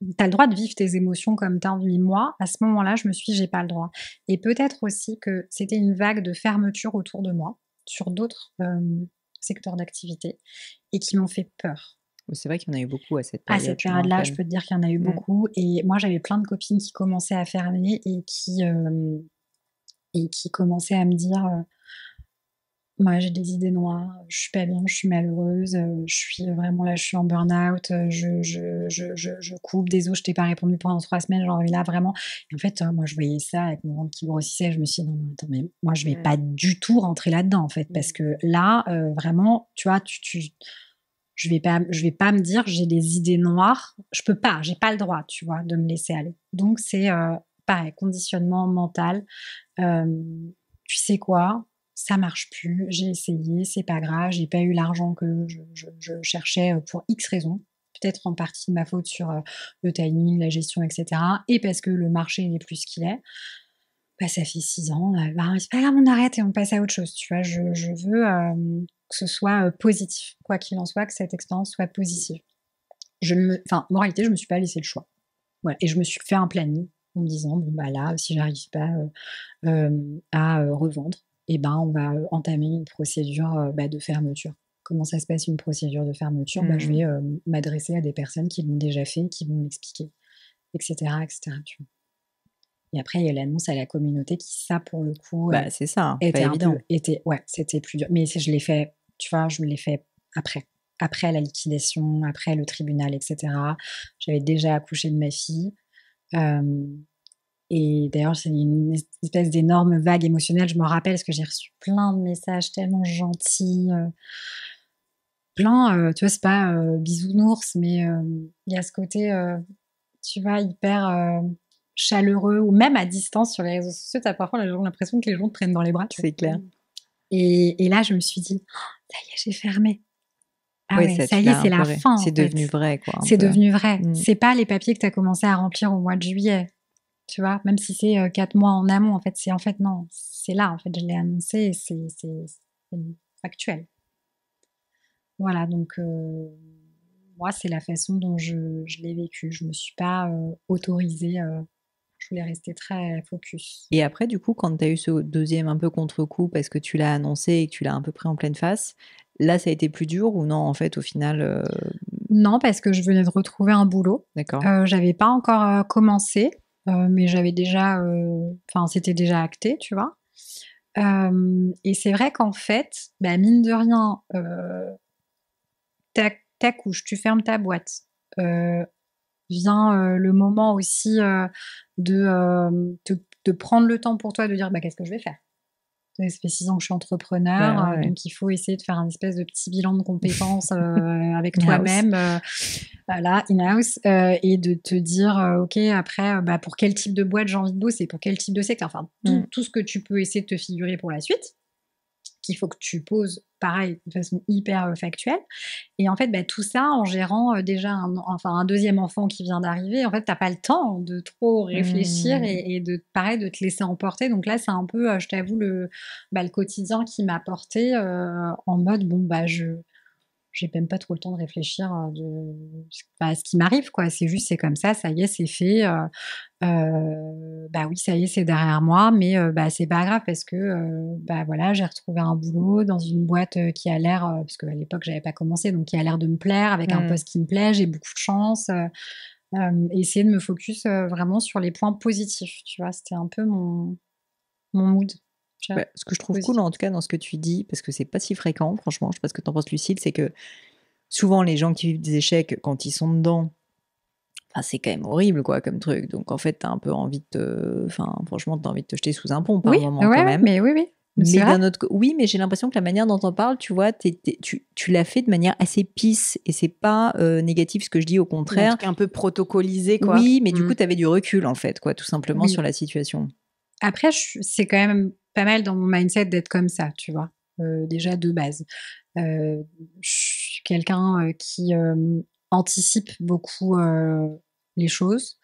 tu as le droit de vivre tes émotions comme tu as envie. Moi, à ce moment-là, je me suis dit: «J'ai pas le droit» et peut-être aussi que c'était une vague de fermeture autour de moi, sur d'autres, secteurs d'activité et qui m'ont fait peur. C'est vrai qu'il y en a eu beaucoup à cette À période, cette je me période-là, je rappelle. peux te dire qu'il y en a eu Mmh. beaucoup et moi, j'avais plein de copines qui commençaient à fermer et qui commençaient à me dire, «Moi, j'ai des idées noires, je suis pas bien, je suis malheureuse, je suis vraiment là, je suis en burn-out, je coupe, désolée, je t'ai pas répondu pendant 3 semaines, genre là vraiment». Et en fait, moi, je voyais ça avec mon ventre qui grossissait, je me suis dit: «Non, mais attends, mais moi, je vais Mmh. pas du tout rentrer là-dedans, en fait, parce Mmh. que là, vraiment, tu vois, je vais pas me dire: «J'ai des idées noires», je peux pas, j'ai pas le droit, tu vois, de me laisser aller. Donc c'est, pareil, conditionnement mental. Tu sais quoi? Ça marche plus, j'ai essayé, c'est pas grave, j'ai pas eu l'argent que je cherchais, pour X raisons. Peut-être en partie de ma faute sur, le timing, la gestion et cetera et parce que le marché n'est plus ce qu'il est. Bah, ça fait 6 ans, bah, c'est pas grave, on arrête et on passe à autre chose, tu vois? Je veux, que ce soit, positif. Quoi qu'il en soit, que cette expérience soit positive. Moralité, je me suis pas laissé le choix. Voilà et je me suis fait un planning en me disant: «Bon, bah, là, si j'arrive pas, à, revendre et ben, on va, entamer une procédure, bah, de fermeture». Comment ça se passe une procédure de fermeture? Bah, je vais, Mmh. m'adresser à des personnes qui l'ont déjà fait, qui vont m'expliquer et cetera, tu vois? Et après, il y a l'annonce à la communauté qui, ça, pour le coup, Bah, c'est ça, hein, pas était un peu évident. était ouais, c'était plus dur. Mais je l'ai fait, tu vois, je l'ai fait après. Après la liquidation, après le tribunal et cetera. J'avais déjà accouché de ma fille, hem et d'ailleurs, c'est une espèce d'énorme vague émotionnelle. Je m'en rappelle parce que j'ai reçu plein de messages tellement gentils, plein, tu vois, c'est pas, bisounours, mais il y a ce côté, tu vois, hyper, chaleureux ou même à distance sur les réseaux sociaux, tu as parfois l'impression que les gens te prennent dans les bras, tu vois? C'est clair. Et là, je me suis dit: «Oh, ça y est, j'ai fermé. Ah Oui, ouais, ça, ça tu y est, l'as c'est un peu la ré fin, c'est en fait. devenu vrai, quoi, un C'est peu. devenu vrai. Mmh. C'est pas les papiers que tu as commencé à remplir au mois de juillet, tu vois? Même si c'est, 4 mois en amont, en fait, non, c'est là, en fait, je l'ai annoncé et c'est factuel. Voilà, donc moi, c'est la façon dont je l'ai vécu. Je me suis pas, autorisée, je voulais rester très focus. Et après, du coup, quand tu as eu ce deuxième un peu contre-coup parce que tu l'as annoncé et que tu l'as un peu pris en pleine face, là, ça a été plus dur ou non, en fait, au final, Non, parce que je venais de retrouver un boulot. d'accord. J'avais pas encore, commencé, mais j'avais déjà, enfin, c'était déjà acté, tu vois? Et c'est vrai qu'en fait, bah, mine de rien, tu tu fermes ta boîte, heu, vient, le moment aussi, de, te de prendre le temps pour toi de dire: «Bah, qu'est-ce que je vais faire?» Ça fait 6 ans que je suis entrepreneur, Ouais. donc il faut essayer de faire un espèce de petit bilan de compétences avec In-house. toi-même, voilà, in-house, et de te dire, ok, après, pour quel type de boîte j'ai envie de bosser, pour quel type de secteur, enfin tout ce que tu peux essayer de te figurer pour la suite, qu'il faut que tu poses, pareil, de façon hyper factuelle. Et en fait, tout ça en gérant déjà un deuxième enfant qui vient d'arriver, en fait, t'as pas le temps de trop réfléchir et de, pareil, de te laisser emporter. Donc là, c'est un peu, je t'avoue, le quotidien qui m'a porté en mode, bon, j'ai même pas trop le temps de réfléchir à ce qui m'arrive, quoi. C'est juste, c'est comme ça y est, c'est fait. Oui, ça y est, c'est derrière moi, mais c'est pas grave parce que voilà, j'ai retrouvé un boulot dans une boîte qui a l'air, parce qu'à l'époque, j'avais pas commencé, donc qui a l'air de me plaire, avec un poste qui me plaît, j'ai beaucoup de chance. Essayer de me focus vraiment sur les points positifs, tu vois, c'était un peu mon mood. Ce que je trouve cool, en tout cas, dans ce que tu dis, parce que c'est pas si fréquent, franchement, je sais pas ce que t'en penses, Lucille, c'est que souvent, les gens qui vivent des échecs, quand ils sont dedans, c'est quand même horrible, quoi, comme truc. Donc, en fait, t'as un peu envie de franchement, t'as envie de te jeter sous un pont par moment, quand même. Mais oui. Mais d'un autre côté, oui, mais j'ai l'impression que la manière dont t'en parles, tu vois, tu l'as fait de manière assez peace, et c'est pas négatif ce que je dis, au contraire. En tout cas, un peu protocolisé, quoi. Oui, mais du coup, t'avais du recul, en fait, quoi, tout simplement, sur la situation. Après, c'est quand même pas mal dans mon mindset d'être comme ça, tu vois, déjà de base. Je suis quelqu'un qui anticipe beaucoup les choses,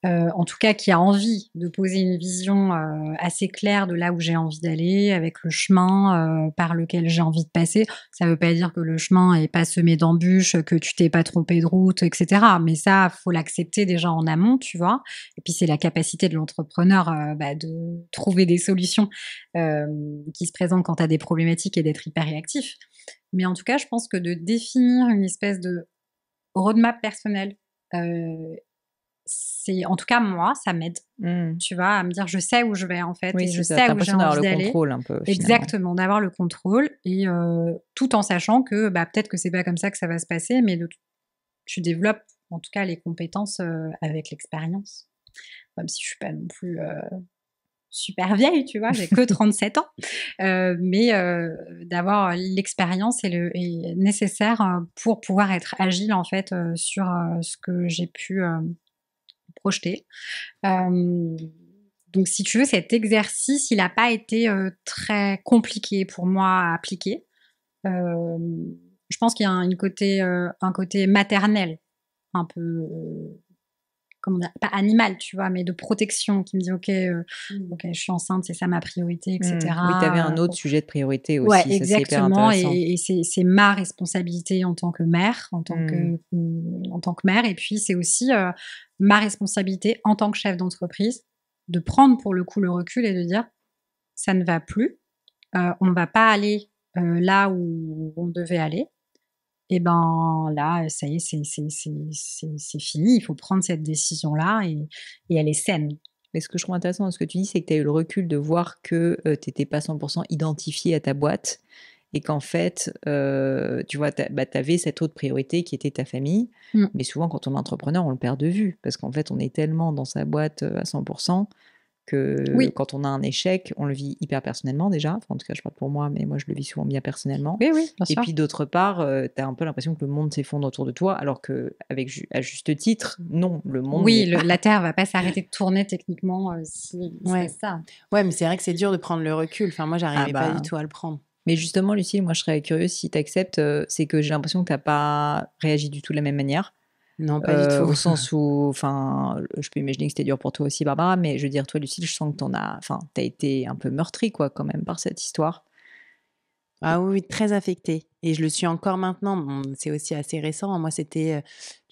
en tout cas qui a envie de poser une vision assez claire de là où j'ai envie d'aller, avec le chemin par lequel j'ai envie de passer. Ça veut pas dire que le chemin est pas semé d'embûches, que tu t'es pas trompé de route, etc. Mais ça, faut l'accepter déjà en amont, tu vois. Et puis c'est la capacité de l'entrepreneur de trouver des solutions qui se présentent quand tu as des problématiques et d'être hyper réactif. Mais en tout cas, je pense que de définir une espèce de roadmap personnel, en tout cas, moi, ça m'aide, tu vois, à me dire, je sais où je vais, en fait, Oui, et je ça. sais T'as où j'ai l'impression d'avoir envie le d'aller. contrôle un peu, finalement. Exactement, d'avoir le contrôle, et tout en sachant que peut-être que c'est pas comme ça que ça va se passer, mais tu développes, en tout cas, les compétences avec l'expérience. Même si je suis pas non plus super vieille, tu vois, j'ai que 37 ans. Mais d'avoir l'expérience est nécessaire pour pouvoir être agile, en fait, sur ce que j'ai pu projeter. Donc, si tu veux, cet exercice, il n'a pas été très compliqué pour moi à appliquer. Je pense qu'il y a un côté maternel, un peu, comment dire, pas animal, tu vois, mais de protection, qui me dit, ok, je suis enceinte, c'est ça ma priorité, etc. Oui, tu avais un autre sujet de priorité aussi, Ouais, ça c'est hyper exactement, intéressant. et c'est ma responsabilité en tant que mère, en tant que mère, et puis c'est aussi ma responsabilité en tant que chef d'entreprise de prendre pour le coup le recul et de dire ça ne va plus, on ne va pas aller là où on devait aller. Et là, ça y est, c'est fini. Il faut prendre cette décision-là, et elle est saine. Mais ce que je trouve intéressant dans ce que tu dis, c'est que tu as eu le recul de voir que tu n'étais pas 100% identifié à ta boîte, et qu'en fait, tu vois, tu avais cette autre priorité qui était ta famille. Mais souvent, quand on est entrepreneur, on le perd de vue, parce qu'en fait, on est tellement dans sa boîte à 100% que quand on a un échec, on le vit hyper personnellement déjà. Enfin, en tout cas, je parle pour moi, mais moi, je le vis souvent bien personnellement. Oui, bien sûr. Et puis, d'autre part, tu as un peu l'impression que le monde s'effondre autour de toi, alors à juste titre, non, le monde Oui, n'est pas... la Terre va pas s'arrêter de tourner techniquement si c'est ça. Ouais, mais c'est vrai que c'est dur de prendre le recul. Enfin, moi, j'arrivais pas du tout à le prendre. Mais justement, Lucille, moi, je serais curieuse si tu acceptes, c'est que j'ai l'impression que tu n'as pas réagi du tout de la même manière. Non, pas du tout. Au sens où, je peux imaginer que c'était dur pour toi aussi, Barbara, mais je veux dire, toi, Lucille, je sens que t'as été un peu meurtrie, quoi, quand même, par cette histoire. Ah oui, très affectée. Et je le suis encore maintenant. Bon, c'est aussi assez récent. Moi, c'était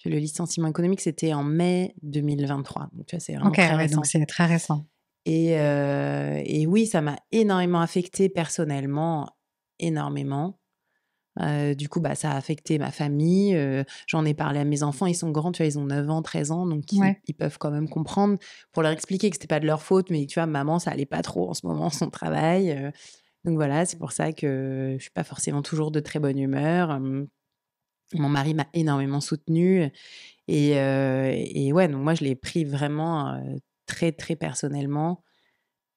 le licenciement économique, c'était en mai 2023. Donc, tu vois, c'est vraiment très récent. Donc c'est très récent. Et oui, ça m'a énormément affectée personnellement, énormément. Du coup, ça a affecté ma famille. J'en ai parlé à mes enfants. Ils sont grands, tu vois, ils ont 9 ans, 13 ans. Donc, ils peuvent quand même comprendre pour leur expliquer que c'était pas de leur faute. Mais tu vois, maman, ça allait pas trop en ce moment, son travail. Donc voilà, c'est pour ça que je suis pas forcément toujours de très bonne humeur. Mon mari m'a énormément soutenue. Et ouais, donc moi, je l'ai pris vraiment très, très personnellement,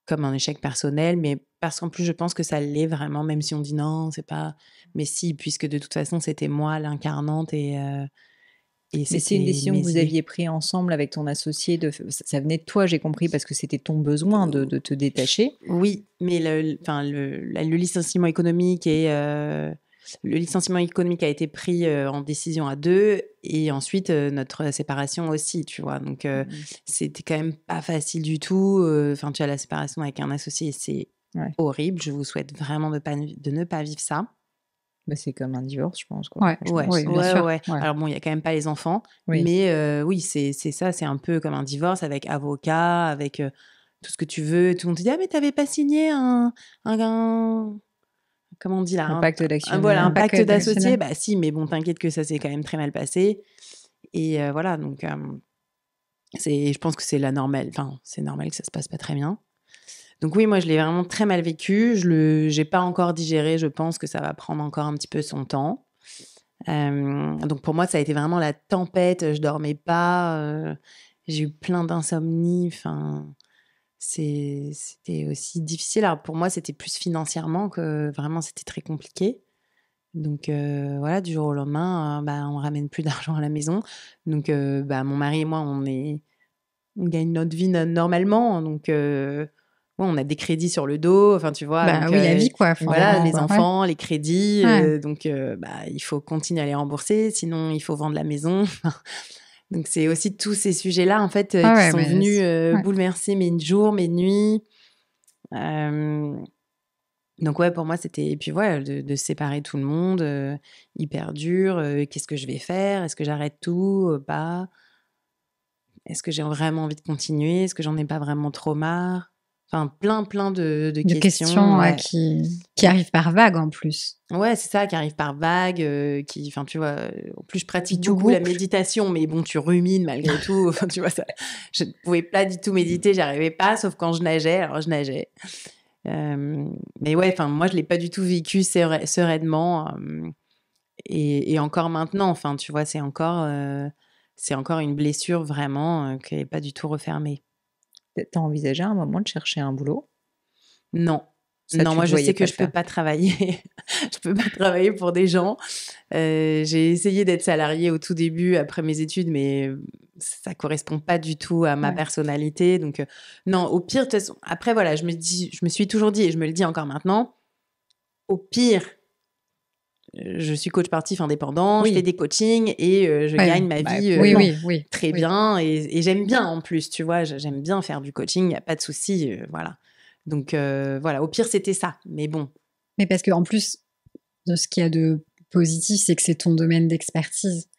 comme un échec personnel, mais parce qu'en plus, je pense que ça l'est vraiment, même si on dit non, c'est pas. Mais si, puisque de toute façon, c'était moi l'incarnante et Mais c'est une c'était décision que vous aviez prise ensemble avec ton associé. Ça venait de toi, j'ai compris, parce que c'était ton besoin de te détacher. Oui, mais le licenciement économique le licenciement économique a été pris en décision à 2 et ensuite notre séparation aussi, tu vois. Donc c'était quand même pas facile du tout. Enfin, tu as la séparation avec un associé, c'est horrible. Je vous souhaite vraiment de ne pas vivre ça. Bah, c'est comme un divorce, je pense. Quoi. Oui, bien sûr. Ouais. Alors bon, il y a quand même pas les enfants, Oui. mais oui, c'est ça, c'est un peu comme un divorce avec avocat, avec tout ce que tu veux. Tout le monde te dit ah mais t'avais pas signé un comment on dit là, un pacte d'actionnaire. Voilà, un pacte d'associés. Bah si, mais bon, t'inquiète que ça s'est quand même très mal passé. Et voilà, donc je pense que c'est la normale. Enfin, c'est normal que ça se passe pas très bien. Donc oui, moi, je l'ai vraiment très mal vécu. J'ai pas encore digéré. Je pense que ça va prendre encore un petit peu son temps. Donc pour moi, ça a été vraiment la tempête. Je dormais pas. J'ai eu plein d'insomnie. Enfin, c'était aussi difficile. Alors pour moi, c'était plus financièrement que vraiment, c'était très compliqué. Donc voilà, du jour au lendemain, on ramène plus d'argent à la maison. Donc mon mari et moi, on gagne notre vie normalement. Donc on a des crédits sur le dos. Enfin, tu vois. Bah oui, la vie, quoi. Enfin, voilà, les quoi. enfants, les crédits. Donc il faut continuer à les rembourser. Sinon, il faut vendre la maison. Donc c'est aussi tous ces sujets-là, en fait, qui sont venus bouleverser mes jours, mes nuits. Donc ouais, pour moi, c'était... Et puis voilà, de séparer tout le monde, hyper dur. Qu'est-ce que je vais faire? Est-ce que j'arrête tout? Pas? Est-ce que j'ai vraiment envie de continuer? Est-ce que j'en ai pas vraiment trop marre? Enfin, plein de questions. Qui arrivent par vague, en plus. Ouais, c'est ça, qui arrivent par vague. Enfin, tu vois, en plus, je pratique beaucoup la méditation, mais bon, tu rumines malgré tout. Enfin, tu vois, ça, je ne pouvais pas du tout méditer, j'arrivais pas, sauf quand je nageais. Alors, je nageais. Mais ouais, enfin, moi, je l'ai pas du tout vécu sereinement. Et encore maintenant, enfin, tu vois, c'est encore une blessure vraiment qui n'est pas du tout refermée. T'as envisagé à un moment de chercher un boulot? Non. Non, moi, je sais que je peux pas travailler. Je peux pas travailler pour des gens. J'ai essayé d'être salariée au tout début, après mes études, mais ça correspond pas du tout à ma personnalité. Donc, non, au pire, de toute façon, après, voilà, je me suis toujours dit, et je me le dis encore maintenant, au pire, je suis coach sportif indépendant, je fais des coachings et je gagne ma vie très bien. Et j'aime bien, en plus, tu vois, j'aime bien faire du coaching, il n'y a pas de souci, voilà. Donc, voilà, au pire, c'était ça. Mais bon. Mais parce qu'en plus, de ce qu'il y a de positif, c'est que c'est ton domaine d'expertise.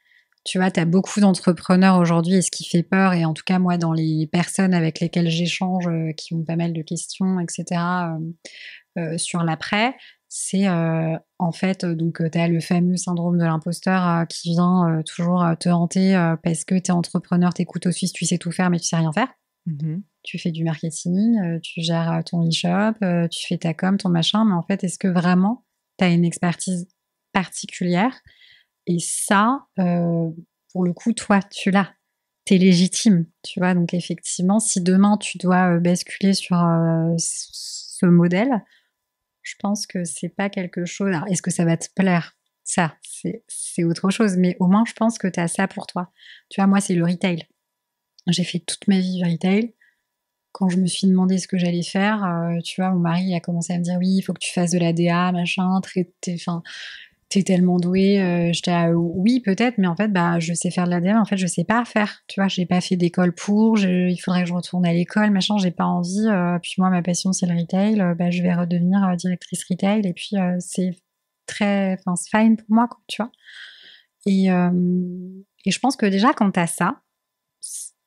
Tu vois, tu as beaucoup d'entrepreneurs aujourd'hui et ce qui fait peur, et en tout cas, moi, dans les personnes avec lesquelles j'échange, qui ont pas mal de questions, etc., sur l'après, c'est en fait, donc tu as le fameux syndrome de l'imposteur qui vient toujours te hanter parce que tu es entrepreneur, tu es couteau suisse, tu sais tout faire, mais tu sais rien faire. Tu fais du marketing, tu gères ton e-shop, tu fais ta com, ton machin, mais en fait, est-ce que vraiment tu as une expertise particulière? Et ça, pour le coup, toi, tu l'as. Tu es légitime, tu vois. Donc, effectivement, si demain, tu dois basculer sur ce modèle, je pense que c'est pas quelque chose... Alors, est-ce que ça va te plaire? Ça, c'est autre chose. Mais au moins, je pense que tu as ça pour toi. Tu vois, moi, c'est le retail. J'ai fait toute ma vie du retail. Quand je me suis demandé ce que j'allais faire, tu vois, mon mari a commencé à me dire oui, il faut que tu fasses de la DA, machin, t'es tellement douée. J'étais oui, peut-être, mais en fait, je sais faire de la DA, mais en fait, je sais pas faire. Tu vois, j'ai pas fait d'école il faudrait que je retourne à l'école, machin, j'ai pas envie. Puis moi, ma passion, c'est le retail. Je vais redevenir directrice retail. Et puis, c'est c'est fine pour moi, quoi, tu vois. Et je pense que déjà, quand t'as ça,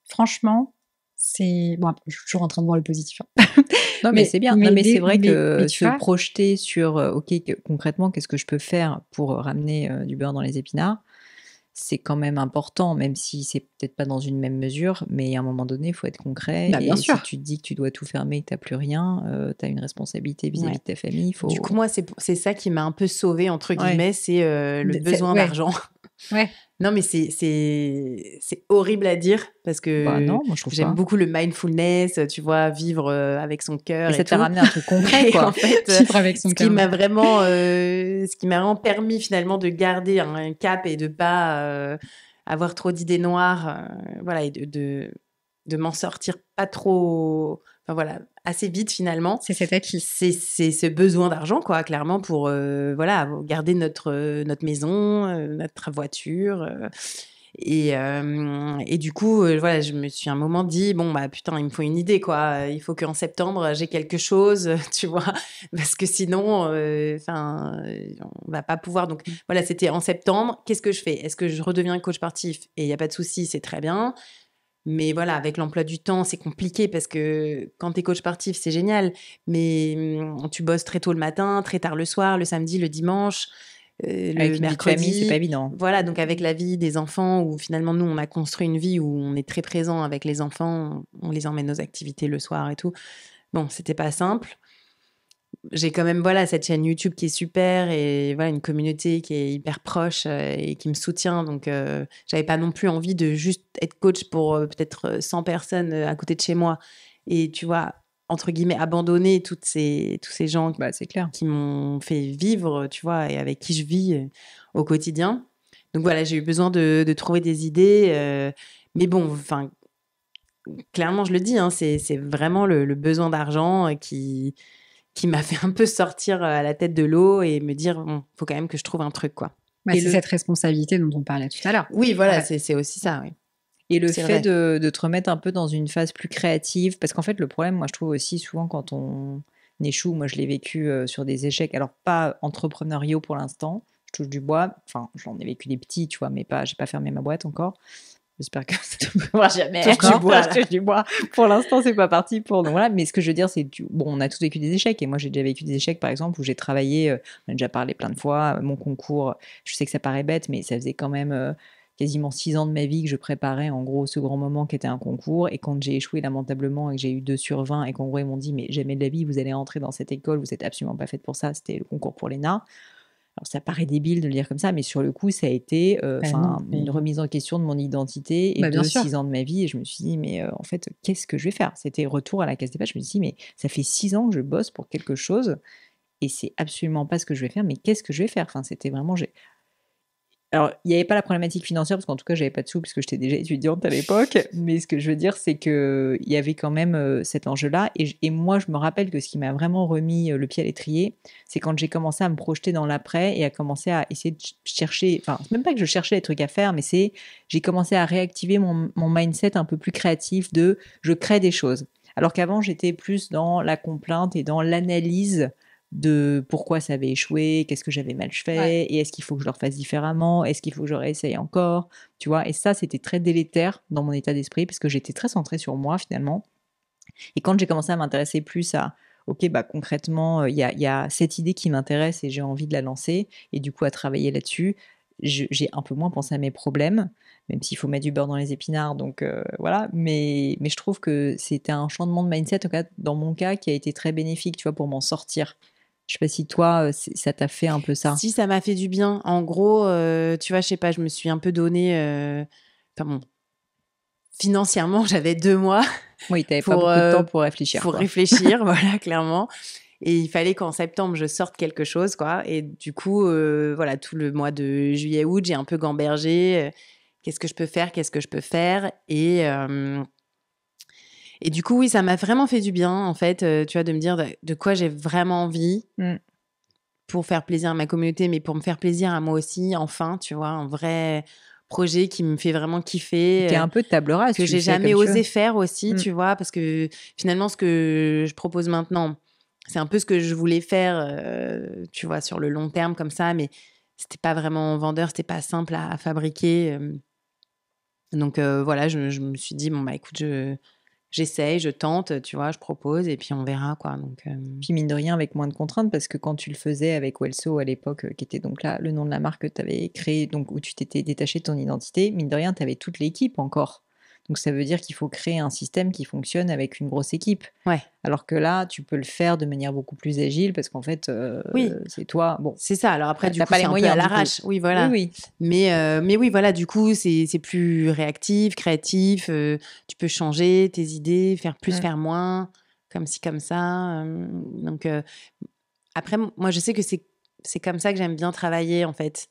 franchement, c'est... Bon, je suis toujours en train de voir le positif. Non, mais c'est bien. Mais c'est vrai que se projeter sur, concrètement, qu'est-ce que je peux faire pour ramener du beurre dans les épinards, c'est quand même important, même si c'est peut-être pas dans une même mesure, mais à un moment donné, il faut être concret. Bien sûr. Si tu te dis que tu dois tout fermer, que tu n'as plus rien, tu as une responsabilité vis-à-vis de ta famille. Du coup, moi, c'est ça qui m'a un peu sauvée, entre guillemets, c'est le besoin d'argent. Ouais. Non, mais c'est horrible à dire parce Bah que non, moi je trouve j'aime pas. beaucoup le mindfulness, tu vois, vivre avec son cœur Mais et ça t'a tout. ramené un truc concret, Mais quoi. en fait, Vivre avec son ce qui cœur. m'a vraiment permis finalement de garder un cap et de pas avoir trop d'idées noires, voilà, et de m'en sortir pas trop, enfin voilà, assez vite finalement. C'est cet acquis. C'est ce besoin d'argent, quoi, clairement, pour voilà, garder notre maison, notre voiture. Et du coup, voilà, je me suis un moment dit, bon, bah putain, il me faut une idée, quoi. Il faut qu'en septembre, j'ai quelque chose, tu vois, parce que sinon, enfin, on va pas pouvoir. Donc voilà, c'était en septembre. Qu'est-ce que je fais? Est-ce que je redeviens coach sportif? Et il n'y a pas de souci, c'est très bien. Mais voilà, avec l'emploi du temps, c'est compliqué parce que quand tu es coach sportif, c'est génial. Mais tu bosses très tôt le matin, très tard le soir, le samedi, le dimanche, Avec le une vie de famille, c'est pas mercredi. évident. Voilà, donc avec la vie des enfants, où finalement, nous, on a construit une vie où on est très présent avec les enfants, on les emmène aux activités le soir et tout. Bon, c'était pas simple. J'ai quand même voilà cette chaîne YouTube qui est super et voilà une communauté qui est hyper proche et qui me soutient. Donc, j'avais pas non plus envie de juste être coach pour peut-être 100 personnes à côté de chez moi. Et tu vois, entre guillemets, abandonner tous ces gens Bah c'est clair. qui m'ont fait vivre, tu vois, et avec qui je vis au quotidien. Donc voilà, j'ai eu besoin de trouver des idées. Mais bon, enfin, clairement, je le dis, hein, c'est vraiment le besoin d'argent qui m'a fait un peu sortir à la tête de l'eau et me dire, bon, faut quand même que je trouve un truc, quoi. Bah, Et c'est le cette responsabilité dont on parlait tout à l'heure. Oui, voilà, Ouais. c'est aussi ça, oui. Et le C'est fait vrai. de te remettre un peu dans une phase plus créative, parce qu'en fait, le problème, moi, je trouve aussi souvent quand on échoue, moi, je l'ai vécu sur des échecs, alors pas entrepreneuriaux pour l'instant, je touche du bois, enfin, j'en ai vécu des petits, tu vois, mais pas, j'ai pas fermé ma boîte encore. J'espère que ça ne pourra jamais. Touche du bois, Je touche du bois. Pour l'instant, c'est pas parti pour. Donc voilà. Mais ce que je veux dire, c'est bon, on a tous vécu des échecs. Et moi, j'ai déjà vécu des échecs, par exemple, où j'ai travaillé. On a déjà parlé plein de fois. Mon concours. Je sais que ça paraît bête, mais ça faisait quand même quasiment 6 ans de ma vie que je préparais en gros ce grand moment qui était un concours. Et quand j'ai échoué lamentablement et que j'ai eu 2 sur 20 et qu'en gros ils m'ont dit mais jamais de la vie vous allez entrer dans cette école, vous êtes absolument pas faite pour ça. C'était le concours pour l'ENA. Alors ça paraît débile de le dire comme ça, mais sur le coup, ça a été Bah non, mais- une remise en question de mon identité et Bah, bien de sûr. 6 ans de ma vie. Et je me suis dit, mais en fait, qu'est-ce que je vais faire? C'était retour à la case départ. Je me suis dit, mais ça fait 6 ans que je bosse pour quelque chose et c'est absolument pas ce que je vais faire, mais qu'est-ce que je vais faire? Enfin, c'était vraiment. Alors, il n'y avait pas la problématique financière, parce qu'en tout cas, j'avais pas de sous, puisque j'étais déjà étudiante à l'époque. Mais ce que je veux dire, c'est qu'il y avait quand même cet enjeu-là. Et moi, je me rappelle que ce qui m'a vraiment remis le pied à l'étrier, c'est quand j'ai commencé à me projeter dans l'après et à commencer à essayer de chercher. Enfin, c'est même pas que je cherchais des trucs à faire, mais j'ai commencé à réactiver mon mindset un peu plus créatif de je crée des choses. Alors qu'avant, j'étais plus dans la complainte et dans l'analyse de pourquoi ça avait échoué, qu'est-ce que j'avais mal fait, Ouais. et est-ce qu'il faut que je le refasse différemment, est-ce qu'il faut que je réessaye encore, tu vois. Et ça, c'était très délétère dans mon état d'esprit, parce que j'étais très centrée sur moi, finalement. Et quand j'ai commencé à m'intéresser plus à, ok, bah concrètement, il y a cette idée qui m'intéresse et j'ai envie de la lancer, et du coup à travailler là-dessus, j'ai un peu moins pensé à mes problèmes, même s'il faut mettre du beurre dans les épinards, donc voilà. Mais je trouve que c'était un changement de mindset, en tout cas dans mon cas, qui a été très bénéfique, tu vois, pour m'en sortir. Je sais pas si toi, ça t'a fait un peu ça. Si, ça m'a fait du bien. En gros, tu vois, je sais pas, je me suis un peu donné. Enfin bon, financièrement, j'avais 2 mois Oui, t'avais pas pour, beaucoup de temps euh, pour réfléchir, pour quoi. réfléchir, voilà, clairement. Et il fallait qu'en septembre, je sorte quelque chose, quoi. Et du coup, voilà, tout le mois de juillet-août, j'ai un peu gambergé. Qu'est-ce que je peux faire? Qu'est-ce que je peux faire? Et du coup, oui, ça m'a vraiment fait du bien, en fait, tu vois, de me dire de quoi j'ai vraiment envie Mm. pour faire plaisir à ma communauté, mais pour me faire plaisir à moi aussi, enfin, tu vois, un vrai projet qui me fait vraiment kiffer, Qui est un peu de table rase, que tu le j'ai fais jamais comme tu veux. osé faire aussi, Mm. tu vois, parce que finalement, ce que je propose maintenant, c'est un peu ce que je voulais faire, tu vois, sur le long terme comme ça, mais c'était pas vraiment vendeur, c'était pas simple à fabriquer. Donc voilà, je me suis dit, bon, bah écoute, j'essaye, je tente, tu vois, je propose et puis on verra, quoi. Donc, Puis mine de rien, avec moins de contraintes, parce que quand tu le faisais avec Welso à l'époque, qui était donc là le nom de la marque que tu avais créé, donc où tu t'étais détaché de ton identité, mine de rien, tu avais toute l'équipe encore. Donc, ça veut dire qu'il faut créer un système qui fonctionne avec une grosse équipe. Ouais. Alors que là, tu peux le faire de manière beaucoup plus agile parce qu'en fait, Oui. c'est toi. Bon, C'est ça. Alors après, du t'as coup, pas c'est les un peu moyens, à du coup. l'arrache. Oui, voilà. Oui, oui. Mais oui, voilà, du coup, c'est plus réactif, créatif. Tu peux changer tes idées, faire plus, faire moins, comme ci, comme ça. Donc, après, moi, je sais que c'est comme ça que j'aime bien travailler, en fait.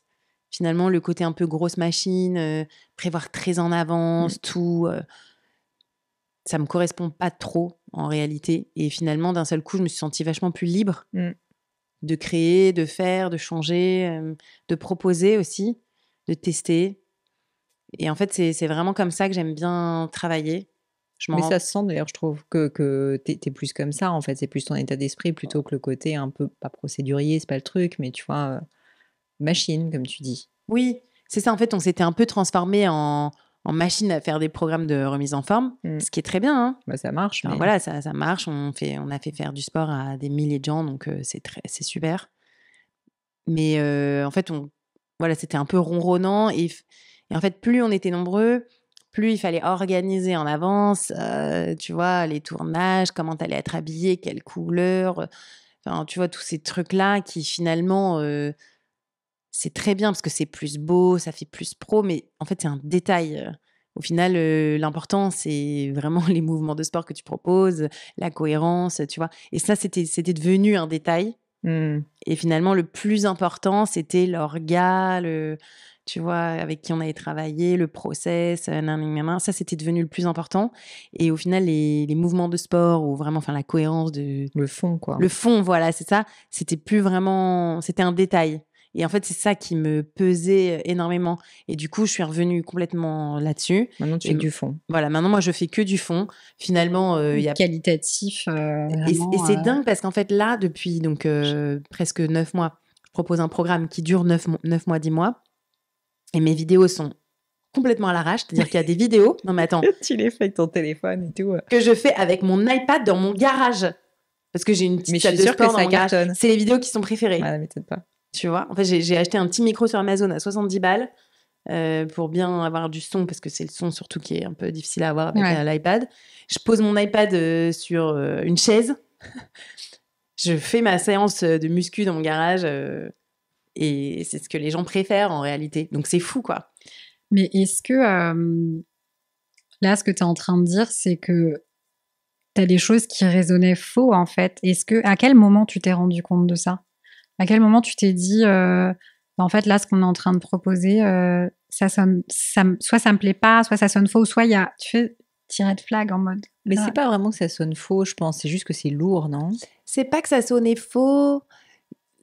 Finalement, le côté un peu grosse machine, prévoir très en avance, tout, ça me correspond pas trop, en réalité. Et finalement, d'un seul coup, je me suis sentie vachement plus libre de créer, de faire, de changer, de proposer aussi, de tester. Et en fait, c'est vraiment comme ça que j'aime bien travailler. Mais ça se sent d'ailleurs, je trouve, que t'es plus comme ça, en fait. C'est plus ton état d'esprit plutôt que le côté un peu, pas procédurier, c'est pas le truc, mais tu vois, machine, comme tu dis. Oui, c'est ça. En fait, on s'était un peu transformé en machine à faire des programmes de remise en forme, ce qui est très bien. Hein. Bah, ça marche. Enfin, Mais... voilà, ça marche. On a fait faire du sport à des milliers de gens, donc c'est super. Mais en fait, voilà, c'était un peu ronronnant. Et en fait, plus on était nombreux, plus il fallait organiser en avance, tu vois, les tournages, comment t'allais être habillé, quelle couleur. Enfin, tu vois, tous ces trucs-là qui finalement, c'est très bien parce que c'est plus beau, ça fait plus pro, mais en fait, c'est un détail. Au final, l'important, c'est vraiment les mouvements de sport que tu proposes, la cohérence, tu vois. Et ça, c'était devenu un détail. Et finalement, le plus important, c'était l'orga, tu vois, avec qui on avait travaillé, le process, ça, c'était devenu le plus important. Et au final, les mouvements de sport ou vraiment, enfin, la cohérence de... Le fond, quoi. Le fond, voilà, c'est ça. C'était plus vraiment... C'était un détail. Et en fait, c'est ça qui me pesait énormément. Et du coup, je suis revenue complètement là-dessus. Maintenant, tu fais que du fond. Voilà, maintenant, moi, je fais que du fond. Finalement, il y a... Qualitatif, vraiment. Et c'est dingue parce qu'en fait, là, depuis donc, presque 9 mois, je propose un programme qui dure 9 mois, 10 mois. Et mes vidéos sont complètement à l'arrache. C'est-à-dire qu'il y a des vidéos... Non, mais attends. Tu les fais avec ton téléphone et tout. Que je fais avec mon iPad dans mon garage. Parce que j'ai une petite salle de sport dans mon garage. C'est les vidéos qui sont préférées. Ah, m'étonne pas. Tu vois, en fait, j'ai acheté un petit micro sur Amazon à 70 balles pour bien avoir du son, parce que c'est le son surtout qui est un peu difficile à avoir avec l'iPad. Je pose mon iPad sur une chaise. Je fais ma séance de muscu dans mon garage et c'est ce que les gens préfèrent en réalité. Donc, c'est fou, quoi. Mais est-ce que là, ce que tu es en train de dire, c'est que tu as des choses qui résonnaient faux, en fait. À quel moment tu t'es rendu compte de ça? À quel moment tu t'es dit, en fait, là, ce qu'on est en train de proposer, soit ça me plaît pas, soit ça sonne faux, soit tu fais tirer de flag en mode. Mais c'est pas vraiment que ça sonne faux, je pense. C'est juste que c'est lourd, non? C'est pas que ça sonnait faux.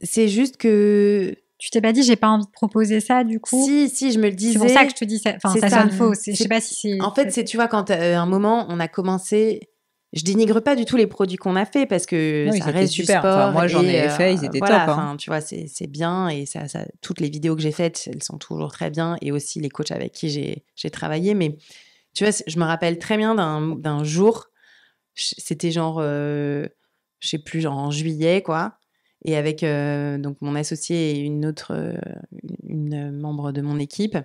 C'est juste que... Tu t'es pas dit, j'ai pas envie de proposer ça, du coup? Si, je me le disais. C'est pour ça que je te dis ça. Enfin, ça sonne faux. Je sais pas si c'est... En fait, tu vois, quand à un moment, on a commencé... Je dénigre pas du tout les produits qu'on a fait parce que ça reste super. Du sport. Enfin, moi, j'en ai fait, ils étaient voilà, top. Hein. Tu vois, c'est bien et ça, toutes les vidéos que j'ai faites, elles sont toujours très bien et aussi les coachs avec qui j'ai travaillé. Mais tu vois, je me rappelle très bien d'un jour, c'était genre, je sais plus, genre en juillet, quoi. Et avec donc mon associé et une membre de mon équipe,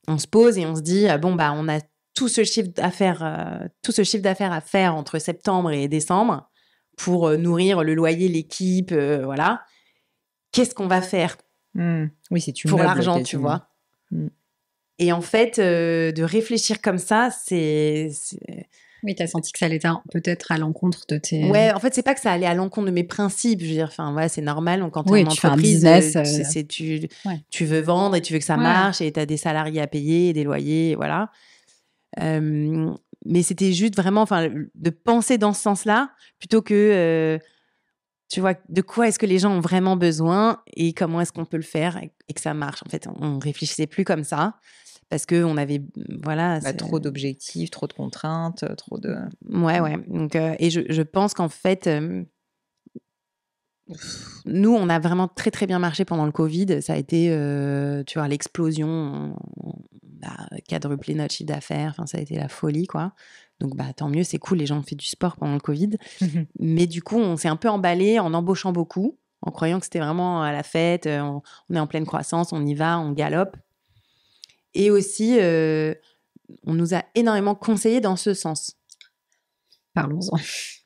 on se pose et on se dit, bon, bah, on a tout ce chiffre d'affaires à faire entre septembre et décembre pour nourrir le loyer, l'équipe, voilà. Qu'est-ce qu'on va faire Oui, c'est pour l'argent, tu vois. Et en fait, de réfléchir comme ça, c'est... Oui, tu as senti que ça allait peut-être à l'encontre de tes... Ouais, en fait, c'est pas que ça allait à l'encontre de mes principes. Je veux dire, enfin, voilà, c'est normal. Quand tu es en entreprise, fais un business, tu veux vendre et tu veux que ça marche et tu as des salariés à payer, des loyers, voilà. Mais c'était juste vraiment de penser dans ce sens-là plutôt que, tu vois, de quoi est-ce que les gens ont vraiment besoin et comment est-ce qu'on peut le faire et que ça marche. En fait, on réfléchissait plus comme ça parce qu'on avait, voilà... trop d'objectifs, trop de contraintes, trop de... Ouais. Donc, et je pense qu'en fait... nous, on a vraiment très, très bien marché pendant le Covid. Ça a été, tu vois, l'explosion. On a quadruplé notre chiffre d'affaires. Enfin, ça a été la folie, quoi. Donc, bah, tant mieux, c'est cool. Les gens ont fait du sport pendant le Covid. Mais du coup, on s'est un peu emballé en embauchant beaucoup, en croyant que c'était vraiment à la fête. On est en pleine croissance, on y va, on galope. Et aussi, on nous a énormément conseillé dans ce sens. Parlons-en.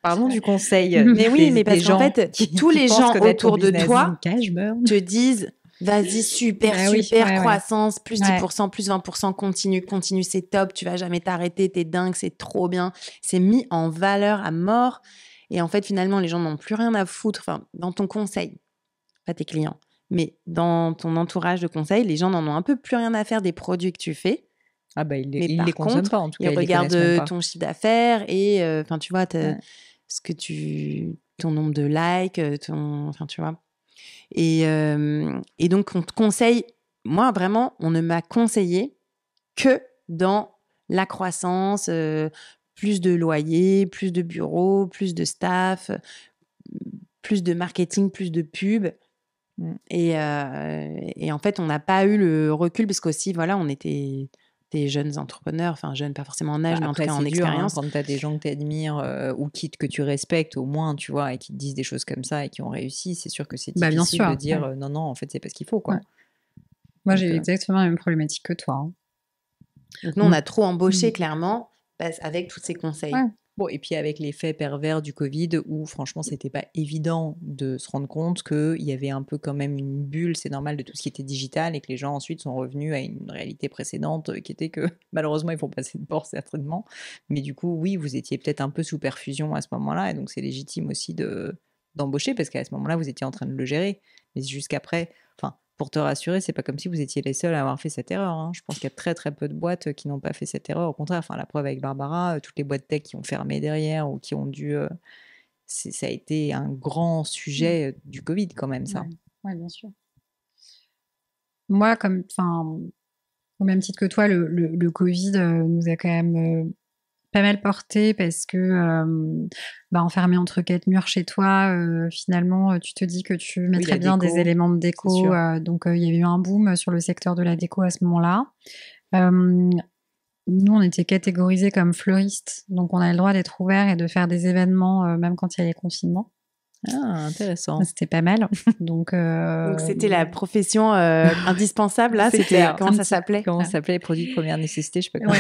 Parlons du conseil. Mais oui, mais parce qu'en fait, tous les gens autour de toi te disent vas-y, super croissance, plus 10%, plus 20%, continue, c'est top, tu vas jamais t'arrêter, t'es dingue, c'est trop bien. C'est mis en valeur à mort. Et en fait, finalement, les gens n'ont plus rien à foutre. Enfin, dans ton conseil, pas tes clients, mais dans ton entourage de conseil, les gens n'en ont un peu plus rien à faire des produits que tu fais. Ah bah, ils les consomment pas, en tout cas. Ils regardent ton chiffre d'affaires et, tu vois, ton nombre de likes, tu vois. Et donc, on te conseille, moi, vraiment, on ne m'a conseillé que dans la croissance, plus de loyer, plus de bureaux, plus de staff, plus de marketing, plus de pub. Et en fait, on n'a pas eu le recul parce qu'aussi, voilà, on était des jeunes entrepreneurs, enfin jeunes, pas forcément en âge, mais en tout cas en expérience. Quand tu as des gens que tu admires ou que tu respectes au moins, tu vois, et qui te disent des choses comme ça et qui ont réussi, c'est sûr que c'est difficile de dire non, en fait, c'est pas ce qu'il faut, quoi. Ouais. Moi, j'ai exactement la même problématique que toi. Donc, nous, on a trop embauché, clairement, avec tous ces conseils. Ouais. Bon, et puis avec l'effet pervers du Covid, où franchement, c'était pas évident de se rendre compte qu'il y avait un peu quand même une bulle, c'est normal, de tout ce qui était digital, et que les gens ensuite sont revenus à une réalité précédente qui était que malheureusement, ils font passer de bord certainement. Mais du coup, oui, vous étiez peut-être un peu sous perfusion à ce moment-là, et donc c'est légitime aussi d'embaucher, parce qu'à ce moment-là, vous étiez en train de le gérer. Mais jusqu'après, pour te rassurer, c'est pas comme si vous étiez les seuls à avoir fait cette erreur, hein. Je pense qu'il y a très très peu de boîtes qui n'ont pas fait cette erreur. Au contraire, la preuve avec Barbara, toutes les boîtes tech qui ont fermé derrière ou qui ont dû... ça a été un grand sujet du Covid quand même, ça. Ouais, bien sûr. Moi, au même titre que toi, le Covid nous a quand même pas mal porté parce que enfermé entre 4 murs chez toi, finalement, tu te dis que tu mettrais bien des éléments de déco. Donc, il y a eu un boom sur le secteur de la déco à ce moment-là. Nous, on était catégorisés comme fleuristes, donc on a le droit d'être ouvert et de faire des événements même quand il y a les confinements. Ah, intéressant. C'était pas mal. Donc c'était la profession indispensable, là. Comment ça s'appelait? Comment ça s'appelait? Les produits de première nécessité, je sais pas comment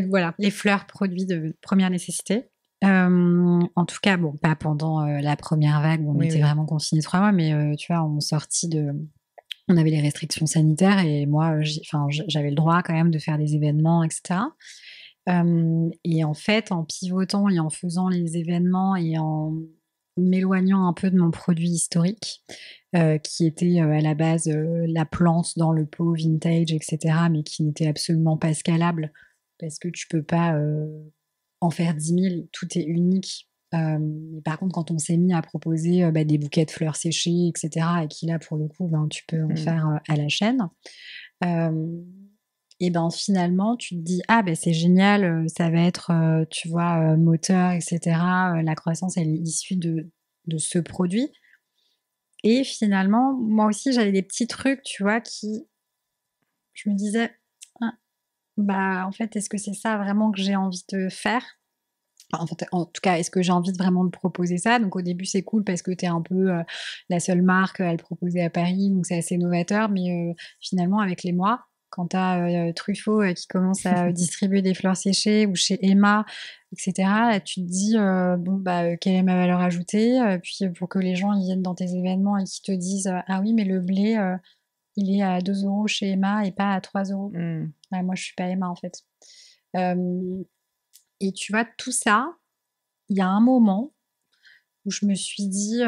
voilà, les fleurs, produits de première nécessité. En tout cas, bon, pas pendant la première vague où on était vraiment confinés 3 mois, mais tu vois, on avait les restrictions sanitaires et moi, j'avais le droit quand même de faire des événements, etc. Et en fait, en pivotant et en faisant les événements et en m'éloignant un peu de mon produit historique, qui était à la base la plante dans le pot vintage, etc., mais qui n'était absolument pas scalable parce que tu peux pas en faire 10 000, tout est unique. Par contre, quand on s'est mis à proposer des bouquets de fleurs séchées, etc., et qui là, pour le coup, tu peux en faire à la chaîne, et finalement, tu te dis c'est génial, ça va être, tu vois, moteur, etc. La croissance, elle est issue de ce produit. Et finalement, moi aussi, j'avais des petits trucs, tu vois, je me disais, en fait, est-ce que c'est ça vraiment que j'ai envie de faire? En tout cas, est-ce que j'ai envie vraiment de proposer ça? Donc au début, c'est cool parce que tu es un peu la seule marque à le proposer à Paris, donc c'est assez novateur. Mais finalement, avec les mois, quand tu as Truffaut qui commence à distribuer des fleurs séchées ou chez Emma, etc., là, tu te dis, quelle est ma valeur ajoutée? Puis pour que les gens ils viennent dans tes événements et qu'ils te disent, ah oui, mais le blé, il est à 2 € chez Emma et pas à 3 €. Ouais, moi, je suis pas Emma, en fait. Et tu vois, tout ça, il y a un moment où je me suis dit,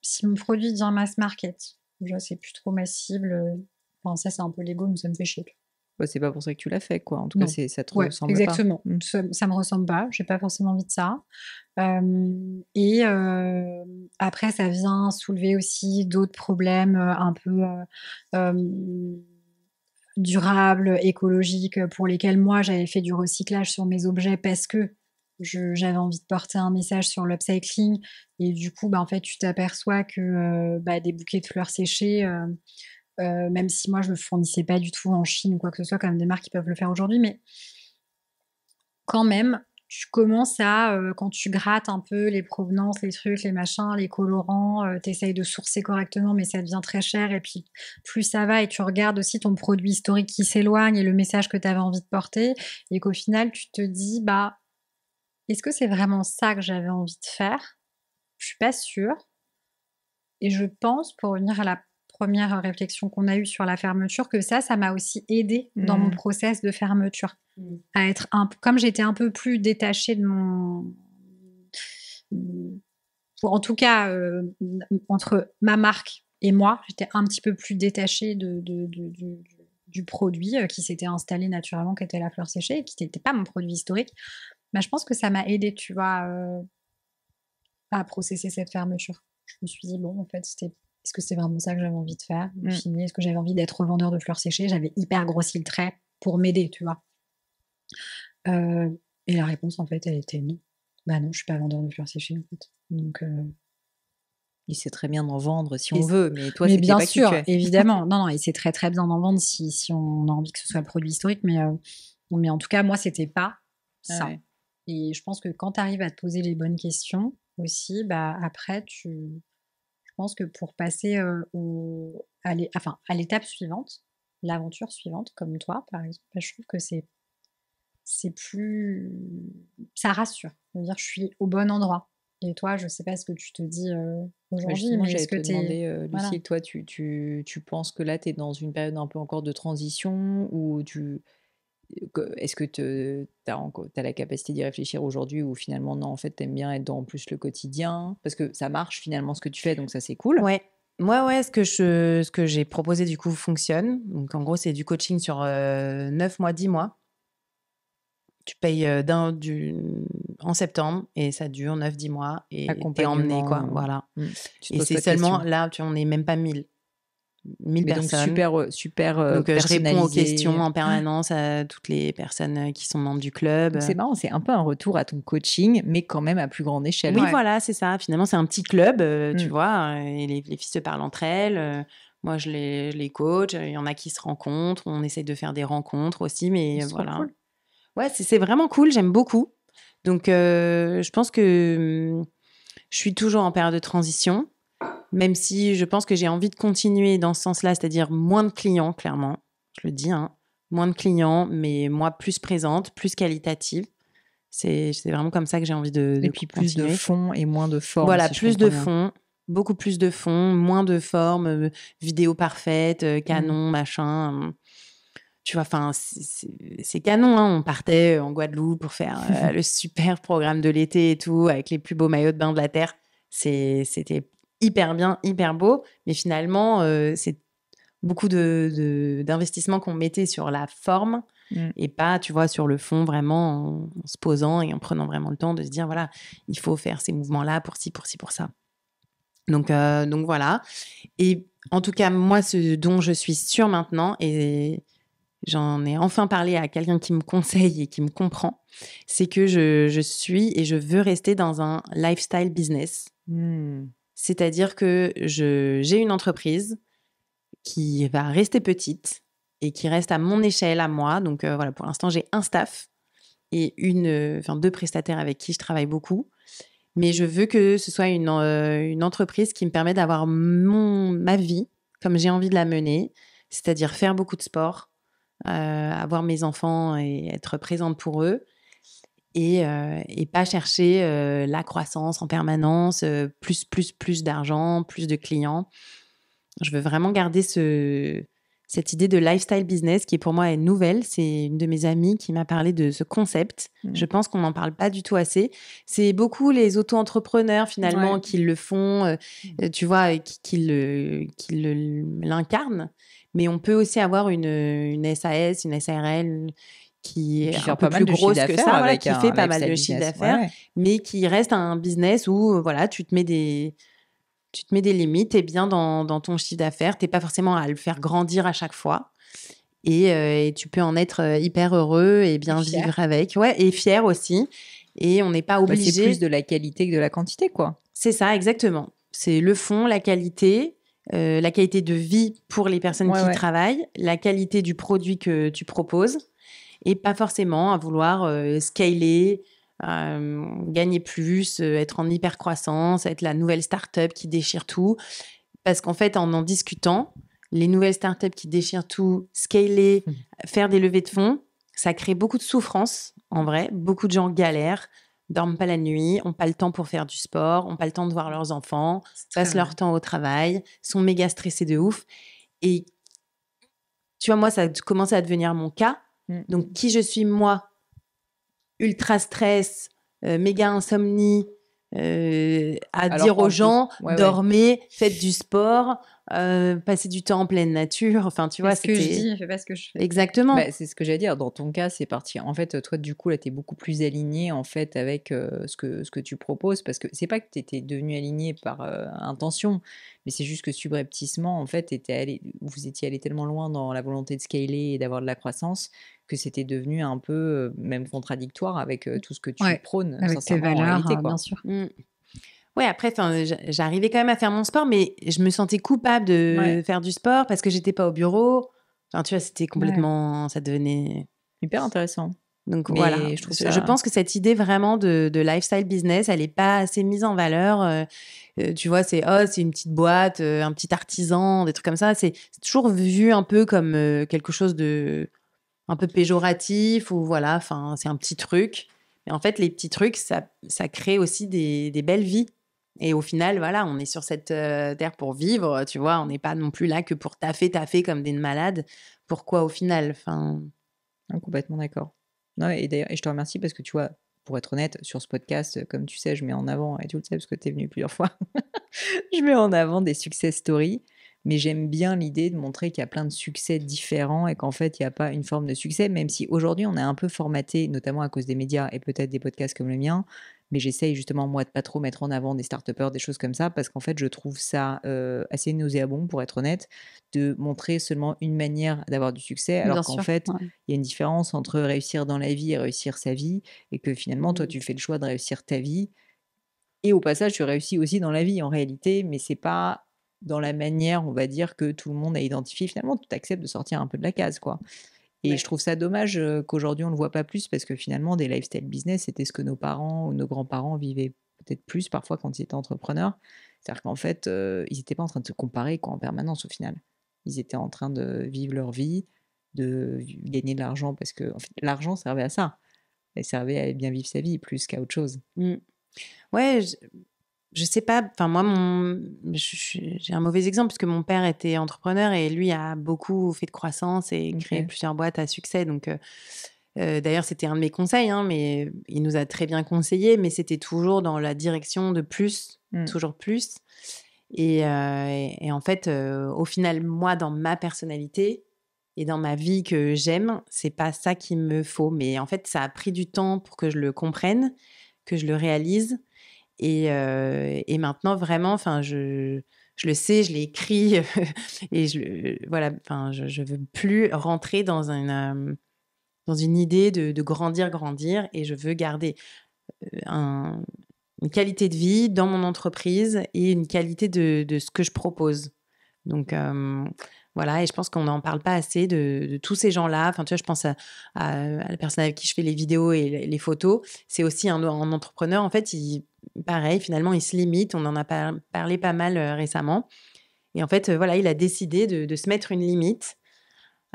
si mon produit devient mass market, déjà c'est plus trop ma cible, ça c'est un peu l'ego, mais ça me fait chier. C'est pas pour ça que tu l'as fait, quoi. En tout cas, ça te ressemble exactement. pas. Exactement. Ça me ressemble pas, j'ai pas forcément envie de ça. Et après, ça vient soulever aussi d'autres problèmes un peu durables, écologiques, pour lesquels moi j'avais fait du recyclage sur mes objets parce que j'avais envie de porter un message sur l'upcycling. Et du coup, en fait, tu t'aperçois que des bouquets de fleurs séchées, même si moi je le fournissais pas du tout en Chine ou quoi que ce soit, comme des marques qui peuvent le faire aujourd'hui, mais quand même, tu commences à, quand tu grattes un peu les provenances, les trucs, les machins, les colorants, tu essayes de sourcer correctement, mais ça devient très cher et puis plus ça va et tu regardes aussi ton produit historique qui s'éloigne et le message que tu avais envie de porter et qu'au final, tu te dis: «Bah, est-ce que c'est vraiment ça que j'avais envie de faire? Je suis pas sûre». Et je pense, pour revenir à la première réflexion qu'on a eue sur la fermeture, que ça m'a aussi aidée dans mon process de fermeture. À être comme j'étais un peu plus détachée de mon... en tout cas, entre ma marque et moi, j'étais un petit peu plus détachée du produit qui s'était installé naturellement, qui était la fleur séchée, et qui n'était pas mon produit historique. Bah, je pense que ça m'a aidée, tu vois, à processer cette fermeture. Je me suis dit, bon, en fait, est-ce que c'est vraiment ça que j'avais envie de faire? Est-ce que j'avais envie d'être revendeur de fleurs séchées? J'avais hyper grossi le trait pour m'aider, tu vois. Et la réponse, en fait, elle était non. Bah non, je suis pas vendeur de fleurs séchées, en fait. Donc, il sait très bien d'en vendre si on veut, mais toi, c'était bien pas sûr, qui tu es. évidemment. Non, il sait très très bien d'en vendre si on a envie que ce soit le produit historique, mais en tout cas, moi, c'était pas ça. Ouais. Et je pense que quand tu arrives à te poser les bonnes questions aussi, bah après, je pense que pour passer à l'étape suivante, l'aventure suivante, comme toi, par exemple, bah, je trouve que c'est plus... Ça rassure. De dire, je suis au bon endroit. Et toi, je sais pas ce que tu te dis aujourd'hui, Justement, mais j'allais est-ce que te tu es... demander, Voilà. Lucille, toi, tu penses que là, tu es dans une période un peu encore de transition ou est-ce que tu as la capacité d'y réfléchir aujourd'hui ou finalement, non, en fait, tu aimes bien être dans plus le quotidien? Parce que ça marche finalement ce que tu fais, donc ça, c'est cool. Ouais. Moi, ce que j'ai proposé, du coup, fonctionne. Donc, en gros, c'est du coaching sur 9 mois, 10 mois. Tu payes en septembre et ça dure 9-10 mois et t'es emmené, quoi. Voilà. Tu te Et poses c'est pas de seulement, questions. là, on n'est même pas 1000 Mais donc, personnes. super Donc, je réponds aux questions personnalisé. en permanence à toutes les personnes qui sont membres du club. Donc, c'est marrant, c'est un peu un retour à ton coaching, mais quand même à plus grande échelle. Oui, Ouais. voilà, c'est ça. Finalement, c'est un petit club, tu vois, et les filles se parlent entre elles. Moi, je les coach. Il y en a qui se rencontrent. On essaye de faire des rencontres aussi, mais C'est trop voilà. cool. Ouais, c'est vraiment cool. J'aime beaucoup. Donc, je pense que je suis toujours en période de transition, même si je pense que j'ai envie de continuer dans ce sens-là, c'est-à-dire moins de clients, clairement. Je le dis, hein. Moins de clients, mais moi, plus présente, plus qualitative. C'est vraiment comme ça que j'ai envie de Et puis plus de continuer. fond et moins de forme. Voilà, si je plus de comprends bien. fond, beaucoup plus de fond, moins de forme, vidéo parfaite, canon, machin. Tu vois, enfin, c'est canon, hein. On partait en Guadeloupe pour faire le super programme de l'été et tout, avec les plus beaux maillots de bain de la Terre. C'était hyper bien, hyper beau. Mais finalement, c'est beaucoup d'investissements qu'on mettait sur la forme et pas, tu vois, sur le fond, vraiment en se posant et en prenant vraiment le temps de se dire, voilà, il faut faire ces mouvements-là pour ci, pour ci, pour ça. Donc voilà. Et en tout cas, moi, ce dont je suis sûre maintenant, et j'en ai enfin parlé à quelqu'un qui me conseille et qui me comprend, c'est que je suis et je veux rester dans un lifestyle business. C'est-à-dire que j'ai une entreprise qui va rester petite et qui reste à mon échelle, à moi. Donc voilà, pour l'instant, j'ai un staff et deux prestataires avec qui je travaille beaucoup. Mais je veux que ce soit une entreprise qui me permet d'avoir ma vie comme j'ai envie de la mener, c'est-à-dire faire beaucoup de sport, avoir mes enfants et être présente pour eux et pas chercher la croissance en permanence, plus d'argent, plus de clients. Je veux vraiment garder cette idée de lifestyle business qui pour moi est nouvelle. C'est une de mes amies qui m'a parlé de ce concept. Je pense qu'on n'en parle pas du tout assez. C'est beaucoup les auto-entrepreneurs finalement qui le font, tu vois, qui l'incarnent. Mais on peut aussi avoir une SAS, une SARL qui est un peu plus grosse que ça, voilà, qui fait pas mal de chiffre d'affaires, mais qui reste un business où voilà, tu te mets des limites, t'es bien dans ton chiffre d'affaires, t'es pas forcément à le faire grandir à chaque fois. Et tu peux en être hyper heureux et bien vivre avec. Ouais, et fier aussi. Et on n'est pas obligé... c'est plus de la qualité que de la quantité, quoi. C'est ça, exactement. C'est le fond, la qualité de vie pour les personnes qui travaillent, la qualité du produit que tu proposes, et pas forcément à vouloir scaler gagner plus, être en hyper croissance, être la nouvelle start-up qui déchire tout. Parce qu'en fait, en discutant, les nouvelles startups qui déchirent tout, scaler, faire des levées de fonds, ça crée beaucoup de souffrance, en vrai. Beaucoup de gens galèrent, dorment pas la nuit, ont pas le temps pour faire du sport, ont pas le temps de voir leurs enfants, passent leur temps au travail, sont méga stressés de ouf. Et tu vois, moi, ça a commencé à devenir mon cas. Donc, qui je suis, moi, ultra stress, méga insomnie, Alors dire qu'en aux plus- gens, ouais, ouais. dormez, faites du sport, passez du temps en pleine nature. Enfin, tu vois, Fais ce que je c'était... dis, fais pas ce que je fais. Exactement. Bah, c'est ce que j'allais dire. Dans ton cas, c'est parti. En fait, toi, du coup, là, tu es beaucoup plus aligné en fait avec ce que tu proposes. Parce que c'est pas que tu étais devenu aligné par intention, mais c'est juste que subrepticement, en fait, vous étiez allé tellement loin dans la volonté de scaler et d'avoir de la croissance que c'était devenu un peu même contradictoire avec tout ce que tu Ouais, prônes, avec tes sincèrement, en valeurs, réalité, quoi. bien sûr. Ouais, après, j'arrivais quand même à faire mon sport, mais je me sentais coupable de Ouais. faire du sport parce que j'étais pas au bureau. Enfin, tu vois, c'était complètement... Ça devenait... Hyper intéressant. Donc Mais voilà, je trouve je ça... pense que cette idée vraiment de lifestyle business, elle n'est pas assez mise en valeur. Tu vois, c'est une petite boîte, un petit artisan, des trucs comme ça. C'est toujours vu un peu comme quelque chose de un peu péjoratif ou voilà, enfin, c'est un petit truc. Mais en fait, les petits trucs, ça crée aussi des belles vies. Et au final, voilà, on est sur cette terre pour vivre, tu vois. On n'est pas non plus là que pour taffer comme des malades. Pourquoi au final? Enfin, Ah, complètement d'accord. Non, et d'ailleurs, je te remercie parce que tu vois, pour être honnête, sur ce podcast, comme tu sais, je mets en avant, et tu le sais parce que tu es venu plusieurs fois, je mets en avant des success stories, mais j'aime bien l'idée de montrer qu'il y a plein de succès différents et qu'en fait, il n'y a pas une forme de succès, même si aujourd'hui, on est un peu formaté, notamment à cause des médias et peut-être des podcasts comme le mien, mais j'essaye justement, moi, de pas trop mettre en avant des start-upers, des choses comme ça, parce qu'en fait, je trouve ça assez nauséabond, pour être honnête, de montrer seulement une manière d'avoir du succès, alors Bien qu'en sûr, fait, ouais. il y a une différence entre réussir dans la vie et réussir sa vie, et que finalement, toi, tu fais le choix de réussir ta vie, et au passage, tu réussis aussi dans la vie en réalité, mais c'est pas dans la manière, on va dire, que tout le monde a identifié. Finalement, tu acceptes de sortir un peu de la case, quoi. Et Ouais. je trouve ça dommage qu'aujourd'hui, on ne le voit pas plus, parce que finalement, des lifestyle business, c'était ce que nos parents ou nos grands-parents vivaient peut-être plus parfois quand ils étaient entrepreneurs. C'est-à-dire qu'en fait, ils n'étaient pas en train de se comparer quoi, en permanence au final. Ils étaient en train de vivre leur vie, de gagner de l'argent, parce que en fait, l'argent servait à ça. Elle servait à bien vivre sa vie plus qu'à autre chose. Ouais, je sais pas. Enfin, moi, j'ai un mauvais exemple puisque mon père était entrepreneur et lui a beaucoup fait de croissance et créé Ok. plusieurs boîtes à succès. Donc, d'ailleurs, c'était un de mes conseils, hein, mais il nous a très bien conseillé, mais c'était toujours dans la direction de plus, toujours plus. Et en fait, au final, moi, dans ma personnalité et dans ma vie que j'aime, c'est pas ça qu'il me faut. Mais en fait, ça a pris du temps pour que je le comprenne, que je le réalise. Et maintenant, vraiment, enfin, je le sais, je l'ai écrit et voilà, enfin, je veux plus rentrer dans une idée de grandir et je veux garder une qualité de vie dans mon entreprise et une qualité de ce que je propose. Donc, voilà, et je pense qu'on n'en parle pas assez de tous ces gens-là. Enfin, tu vois, je pense à la personne avec qui je fais les vidéos et les photos. C'est aussi un entrepreneur. En fait, pareil, finalement, il se limite. On en a parlé pas mal récemment. Et en fait, voilà, il a décidé de se mettre une limite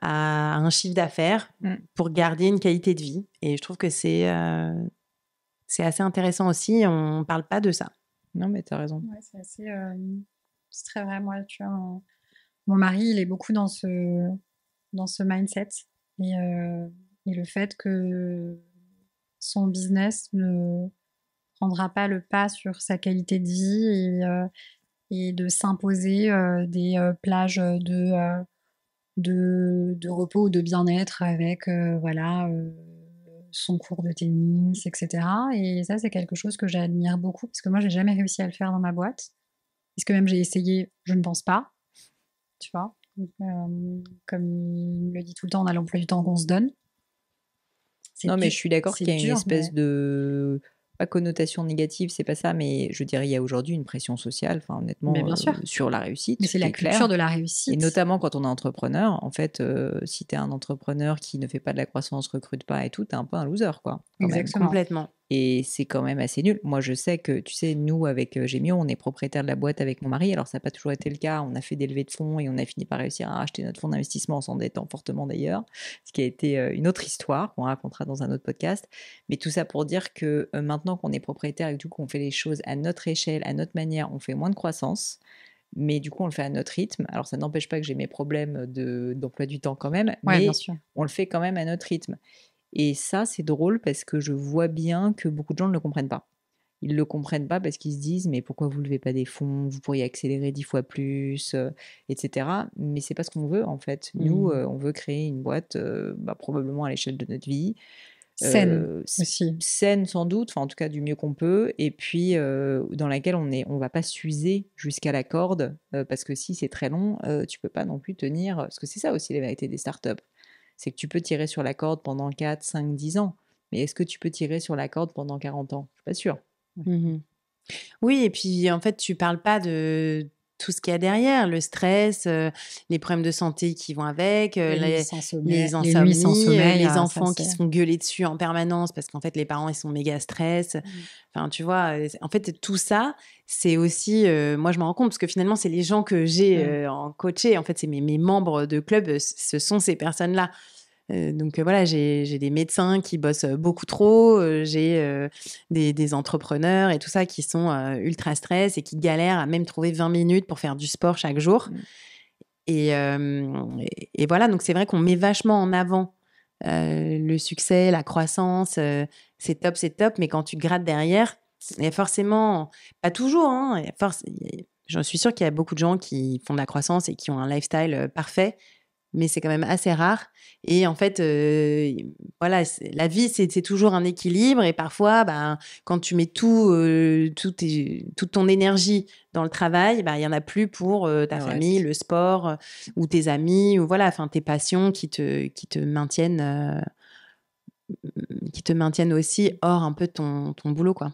à un chiffre d'affaires pour garder une qualité de vie. Et je trouve que c'est assez intéressant aussi. On ne parle pas de ça. Non, mais tu as raison. Ouais, c'est assez, c'est très vrai. Moi, tu vois, mon mari, il est beaucoup dans ce mindset et le fait que son business ne prendra pas le pas sur sa qualité de vie et de s'imposer des plages de repos ou de bien-être avec voilà son cours de tennis, etc. Et ça, c'est quelque chose que j'admire beaucoup parce que moi, j'ai jamais réussi à le faire dans ma boîte. Est-ce que même j'ai essayé? Je ne pense pas, tu vois. Donc, comme il le dit tout le temps, on a l'emploi du temps qu'on se donne. Non, mais je suis d'accord qu'il y a une dur, espèce de... Pas connotation négative, c'est pas ça, mais je dirais il y a aujourd'hui une pression sociale, enfin honnêtement, Mais bien sûr. sur la réussite, Mais c'est qui la est claire. culture de la Et réussite. notamment quand on est entrepreneur, en fait, si tu es un entrepreneur qui ne fait pas de la croissance, recrute pas et tout, tu es un peu un loser, quoi. Quand même. Exactement. Complètement. Et c'est quand même assez nul. Moi, je sais que, tu sais, nous, avec Gemio, on est propriétaire de la boîte avec mon mari. Alors, ça n'a pas toujours été le cas. On a fait des levées de fonds et on a fini par réussir à racheter notre fonds d'investissement en s'endettant fortement d'ailleurs, ce qui a été une autre histoire qu'on racontera dans un autre podcast. Mais tout ça pour dire que maintenant qu'on est propriétaire et que du coup, on fait les choses à notre échelle, à notre manière, on fait moins de croissance. Mais du coup, on le fait à notre rythme. Alors, ça n'empêche pas que j'ai mes problèmes d'emploi du temps quand même, Ouais, bien mais sûr. on le fait quand même à notre rythme. Et ça, c'est drôle parce que je vois bien que beaucoup de gens ne le comprennent pas. Ils ne le comprennent pas parce qu'ils se disent mais pourquoi vous ne levez pas des fonds? Vous pourriez accélérer 10 fois plus, etc. Mais c'est pas ce qu'on veut en fait. Nous, on veut créer une boîte probablement à l'échelle de notre vie, Saine aussi. saine sans doute, enfin en tout cas du mieux qu'on peut, et puis dans laquelle on va pas s'user jusqu'à la corde, parce que si c'est très long, tu peux pas non plus tenir, parce que c'est ça aussi les vérités des startups, c'est que tu peux tirer sur la corde pendant 4, 5, 10 ans, mais est-ce que tu peux tirer sur la corde pendant 40 ans? Je suis pas sûre. Oui, et puis en fait, tu parles pas de tout ce qu'il y a derrière, le stress, les problèmes de santé qui vont avec, Les nuits les sans sommeil, les les nuits sans insomnies, sommeil, les ça enfants qui c'est se font gueuler dessus en permanence parce qu'en fait, les parents, ils sont méga stress. Enfin, tu vois, en fait, tout ça, c'est aussi, moi, je me rends compte parce que finalement, c'est les gens que j'ai en coaché. En fait, c'est mes membres de club, ce sont ces personnes-là. Donc voilà, j'ai des médecins qui bossent beaucoup trop, j'ai des entrepreneurs et tout ça qui sont ultra stress et qui galèrent à même trouver 20 minutes pour faire du sport chaque jour. Et voilà, donc c'est vrai qu'on met vachement en avant le succès, la croissance, c'est top, mais quand tu grattes derrière, il y a forcément, pas toujours, hein, j'en suis sûre qu'il y a beaucoup de gens qui font de la croissance et qui ont un lifestyle parfait, mais c'est quand même assez rare. Et en fait, voilà, la vie, c'est toujours un équilibre. Et parfois, ben, quand tu mets toute ton énergie dans le travail, ben, il y en a plus pour ta famille, le sport, ou tes amis, ou voilà, enfin tes passions qui te maintiennent aussi hors un peu de ton boulot, quoi.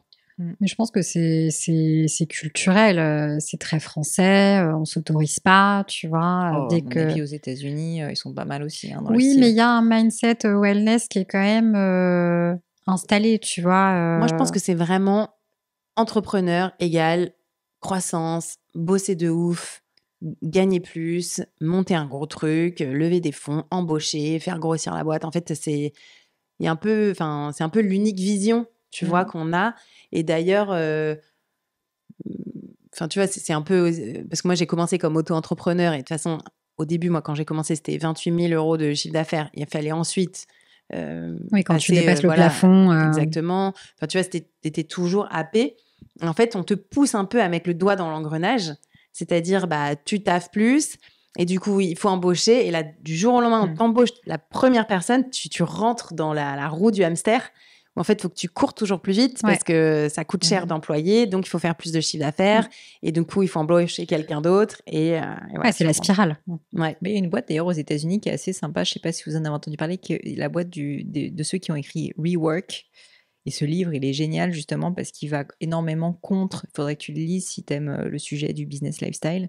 Mais je pense que c'est culturel, c'est très français, on s'autorise pas, tu vois, Oh, à dès mon que avis, aux États-Unis, ils sont pas mal aussi dans le oui, mais style. il y a un mindset, wellness qui est quand même, installé, tu vois, Moi, je pense que c'est vraiment entrepreneur égale croissance, bosser de ouf, gagner plus, monter un gros truc, lever des fonds, embaucher, faire grossir la boîte. En fait, c'est un peu l'unique vision, tu vois, qu'on a. Et d'ailleurs, enfin, tu vois, c'est un peu parce que moi, j'ai commencé comme auto-entrepreneur et de toute façon, au début, moi, quand j'ai commencé, c'était 28 000 € de chiffre d'affaires. Il fallait ensuite oui, quand tu passer, dépasses le voilà, plafond, exactement. Enfin, tu vois, t'étais toujours happé. En fait, on te pousse un peu à mettre le doigt dans l'engrenage, c'est-à-dire, bah, tu taffes plus et du coup, il faut embaucher. Et là, du jour au lendemain, on t'embauche la première personne, tu rentres dans la roue du hamster. En fait, il faut que tu cours toujours plus vite parce que ça coûte cher d'employer, donc il faut faire plus de chiffre d'affaires et du coup, il faut embaucher quelqu'un d'autre. Et voilà, ouais, c'est la spirale. Ouais. Mais il y a une boîte d'ailleurs aux États-Unis qui est assez sympa. Je ne sais pas si vous en avez entendu parler, la boîte de ceux qui ont écrit Rework. Et ce livre, il est génial justement parce qu'il va énormément contre. Il faudrait que tu le lises si tu aimes le sujet du business lifestyle.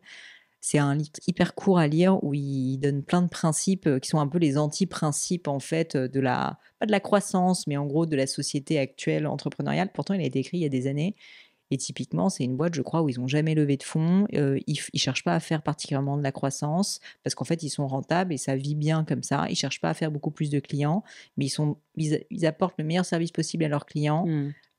C'est un livre hyper court à lire où il donne plein de principes qui sont un peu les anti-principes en fait pas de la croissance, mais en gros de la société actuelle entrepreneuriale. Pourtant, il a été écrit il y a des années. Et typiquement, c'est une boîte, je crois, où ils n'ont jamais levé de fonds. Ils ne cherchent pas à faire particulièrement de la croissance parce qu'en fait, ils sont rentables et ça vit bien comme ça. Ils ne cherchent pas à faire beaucoup plus de clients, mais ils apportent le meilleur service possible à leurs clients,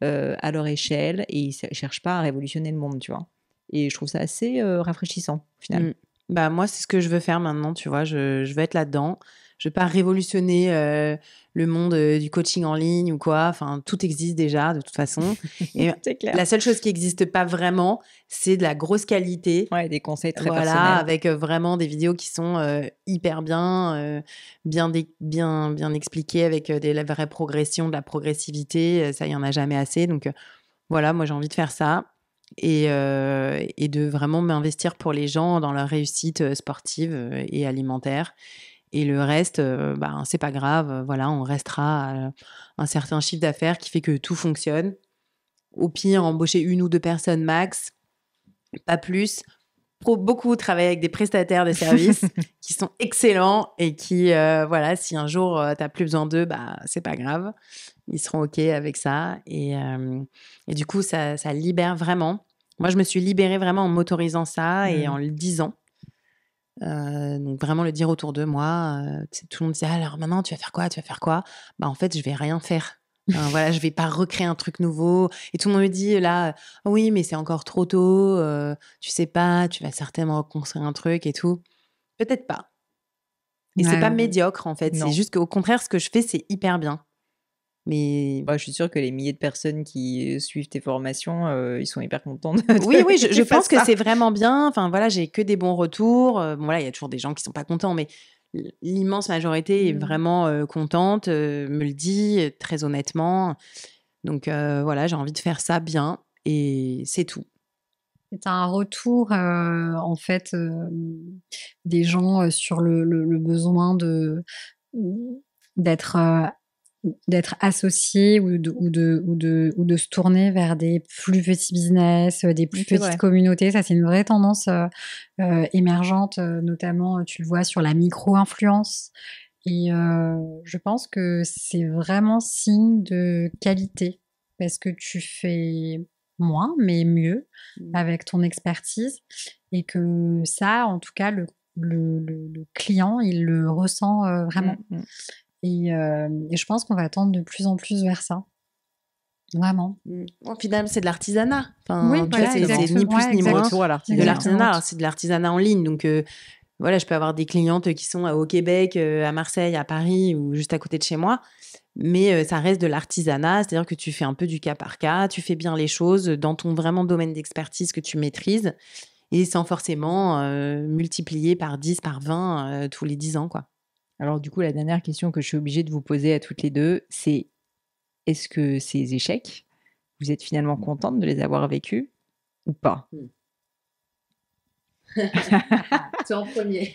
à leur échelle, et ils ne cherchent pas à révolutionner le monde, tu vois. Et je trouve ça assez rafraîchissant, au final. Bah, moi, c'est ce que je veux faire maintenant, tu vois. Je veux être là-dedans. Je veux pas révolutionner le monde du coaching en ligne ou quoi. Enfin, tout existe déjà, de toute façon. Et C'est clair. la seule chose qui n'existe pas vraiment, c'est de la grosse qualité. Ouais, des conseils très voilà, personnels. avec vraiment des vidéos qui sont hyper bien, bien expliquées, avec la vraie progression, de la progressivité. Ça, il y en a jamais assez. Donc, voilà, moi, j'ai envie de faire ça. Et de vraiment m'investir pour les gens dans leur réussite sportive et alimentaire. Et le reste, ben, c'est pas grave. Voilà, on restera à un certain chiffre d'affaires qui fait que tout fonctionne. Au pire, embaucher 1 ou 2 personnes max, pas plus. beaucoup travailler avec des prestataires de services qui sont excellents et qui, voilà, si un jour tu n'as plus besoin d'eux, bah, c'est pas grave. Ils seront OK avec ça. Et du coup, ça libère vraiment. Moi, je me suis libérée vraiment en m'autorisant ça et en le disant. Donc, vraiment le dire autour de moi. Tout le monde dit alors maintenant, tu vas faire quoi? Tu vas faire quoi? Bah, en fait, je vais rien faire. Voilà, je vais pas recréer un truc nouveau. Et tout le monde me dit là, oui, mais c'est encore trop tôt. Tu sais pas, tu vas certainement reconstruire un truc et tout. Peut-être pas. Et c'est pas médiocre en fait. Non. C'est juste qu'au contraire, ce que je fais, c'est hyper bien. Mais je suis sûre que les milliers de personnes qui suivent tes formations, ils sont hyper contents. Oui, je pense que c'est vraiment bien. Enfin voilà, j'ai que des bons retours. Bon voilà, il y a toujours des gens qui sont pas contents, mais l'immense majorité est vraiment contente, me le dit très honnêtement. Donc voilà, j'ai envie de faire ça bien et c'est tout. Tu as un retour, en fait, des gens sur le besoin d'être d'être associés ou de se tourner vers des plus petits business, des plus petites communautés. Ça, c'est une vraie tendance émergente, notamment, tu le vois sur la micro-influence. Et je pense que c'est vraiment signe de qualité parce que tu fais moins, mais mieux avec ton expertise et que ça, en tout cas, le client, il le ressent vraiment. Et je pense qu'on va tendre de plus en plus vers ça. Vraiment. Au final, c'est de l'artisanat. Enfin, oui, voilà, c'est ni plus ni moins de l'artisanat. C'est de l'artisanat en ligne. Donc, voilà, je peux avoir des clientes qui sont au Québec, à Marseille, à Paris ou juste à côté de chez moi. Mais ça reste de l'artisanat, c'est-à-dire que tu fais un peu du cas par cas, tu fais bien les choses dans ton vraiment domaine d'expertise que tu maîtrises et sans forcément multiplier par 10, par 20 tous les 10 ans, quoi. Alors du coup, la dernière question que je suis obligée de vous poser à toutes les deux, c'est est-ce que ces échecs, vous êtes finalement contente de les avoir vécus ou pas? C'est en premier.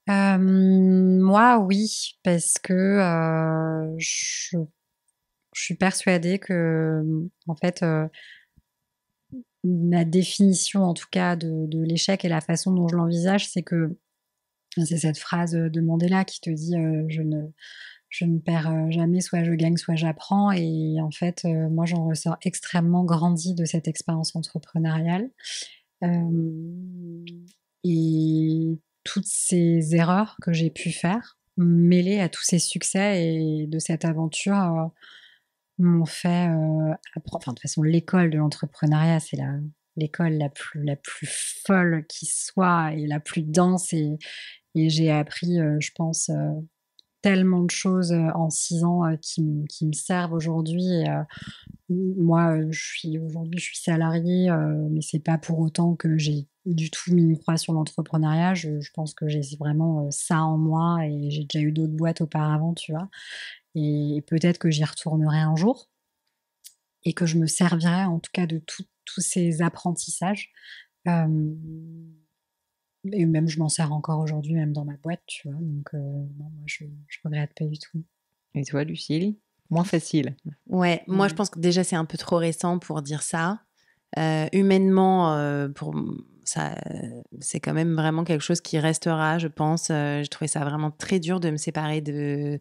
Moi, oui, parce que je suis persuadée que, en fait, ma définition, en tout cas, de l'échec et la façon dont je l'envisage, c'est cette phrase de Mandela qui te dit je ne perds jamais, soit je gagne, soit j'apprends. Et en fait, moi, j'en ressors extrêmement grandie de cette expérience entrepreneuriale. Et toutes ces erreurs que j'ai pu faire, mêlées à tous ces succès et de cette aventure, m'ont fait apprendre. Enfin, de toute façon, l'école de l'entrepreneuriat, c'est l'école la plus folle qui soit et la plus dense. Et j'ai appris, je pense, tellement de choses en 6 ans qui me servent aujourd'hui. Et, moi, aujourd'hui, je suis salariée, mais c'est pas pour autant que j'ai du tout mis une croix sur l'entrepreneuriat. Je pense que j'ai vraiment ça en moi et j'ai déjà eu d'autres boîtes auparavant, tu vois. Et peut-être que j'y retournerai un jour et que je me servirai en tout cas de tous ces apprentissages. Et même je m'en sers encore aujourd'hui, même dans ma boîte, tu vois. Donc non, moi je regrette pas du tout. Et toi, Lucille? Moins facile. Ouais, moi je pense que déjà c'est un peu trop récent pour dire ça. Humainement, pour ça, c'est quand même vraiment quelque chose qui restera, je pense. J'ai trouvé ça vraiment très dur de me séparer des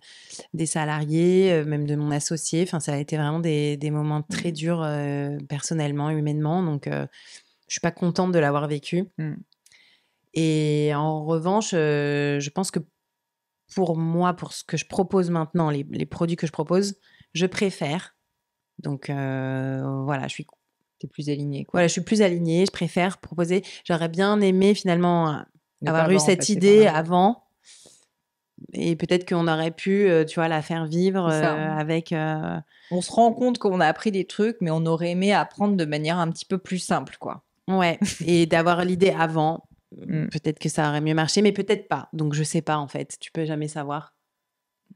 salariés, même de mon associé. Enfin, ça a été vraiment des moments très durs personnellement, humainement. Donc, je suis pas contente de l'avoir vécu. Et en revanche, je pense que pour moi, pour ce que je propose maintenant, les produits que je propose, je préfère. Donc, voilà, T'es plus alignée, quoi. Voilà, je suis plus alignée, je préfère proposer. J'aurais bien aimé finalement avoir eu cette idée avant. Et peut-être qu'on aurait pu, tu vois, la faire vivre avec... On se rend compte qu'on a appris des trucs, mais on aurait aimé apprendre de manière un petit peu plus simple, quoi. Ouais, et d'avoir l'idée avant. Peut-être que ça aurait mieux marché, mais peut-être pas. Donc, je sais pas, en fait. Tu peux jamais savoir.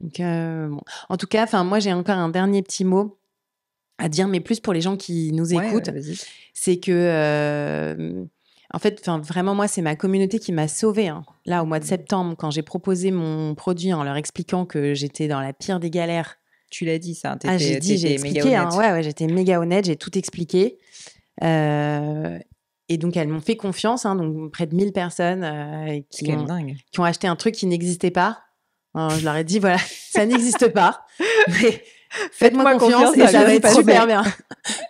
Donc, bon. En tout cas, moi, j'ai encore un dernier petit mot à dire, mais plus pour les gens qui nous écoutent. C'est que, en fait, vraiment, moi, c'est ma communauté qui m'a sauvée. Hein. Là, au mois de septembre, quand j'ai proposé mon produit en leur expliquant que j'étais dans la pire des galères. Tu l'as dit, ça. J'ai expliqué. Hein, ouais, j'étais méga honnête. J'ai tout expliqué. Et donc, elles m'ont fait confiance, hein, donc près de 1000 personnes C'est quand même dingue. qui ont acheté un truc qui n'existait pas. Je leur ai dit, voilà, ça n'existe pas, mais faites-moi confiance et ça va être super bien.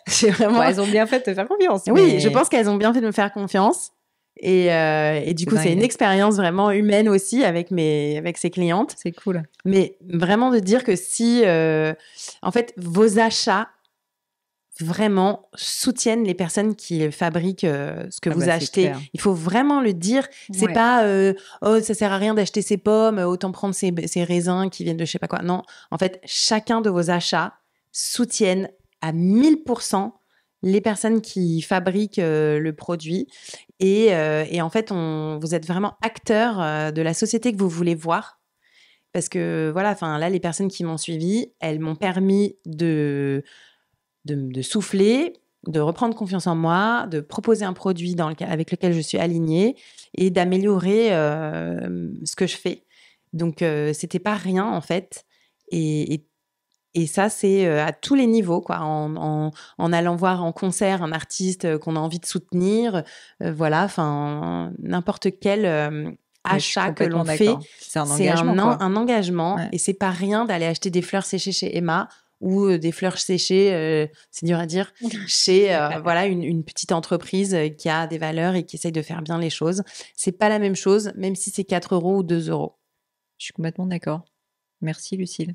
J'ai vraiment... Elles ont bien fait de te faire confiance. Oui, je pense qu'elles ont bien fait de me faire confiance. Et du coup, c'est une expérience vraiment humaine aussi avec ces clientes. C'est cool. Mais vraiment de dire que si, en fait, vos achats vraiment soutiennent les personnes qui fabriquent ce que vous achetez. Il faut vraiment le dire. C'est pas oh, ça sert à rien d'acheter ces pommes, autant prendre ces raisins qui viennent de je sais pas quoi. Non, en fait, chacun de vos achats soutiennent à 1000% les personnes qui fabriquent le produit. Et en fait, vous êtes vraiment acteur de la société que vous voulez voir. Parce que voilà, enfin là, les personnes qui m'ont suivie, elles m'ont permis de souffler, de reprendre confiance en moi, de proposer un produit avec lequel je suis alignée et d'améliorer ce que je fais. Donc, c'était pas rien, en fait. Et ça, c'est à tous les niveaux, quoi. En allant voir en concert un artiste qu'on a envie de soutenir, voilà, enfin, n'importe quel achat que l'on fait, c'est un engagement. Un engagement. Ouais. Et c'est pas rien d'aller acheter des fleurs séchées chez Emma ou des fleurs séchées, c'est dur à dire, chez voilà une petite entreprise qui a des valeurs et qui essaye de faire bien les choses. C'est pas la même chose, même si c'est 4 € ou 2 €. Je suis complètement d'accord. Merci Lucille.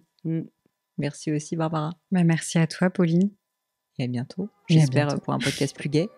Merci aussi Barbara. Merci à toi Pauline. Et à bientôt. J'espère pour un podcast plus gai.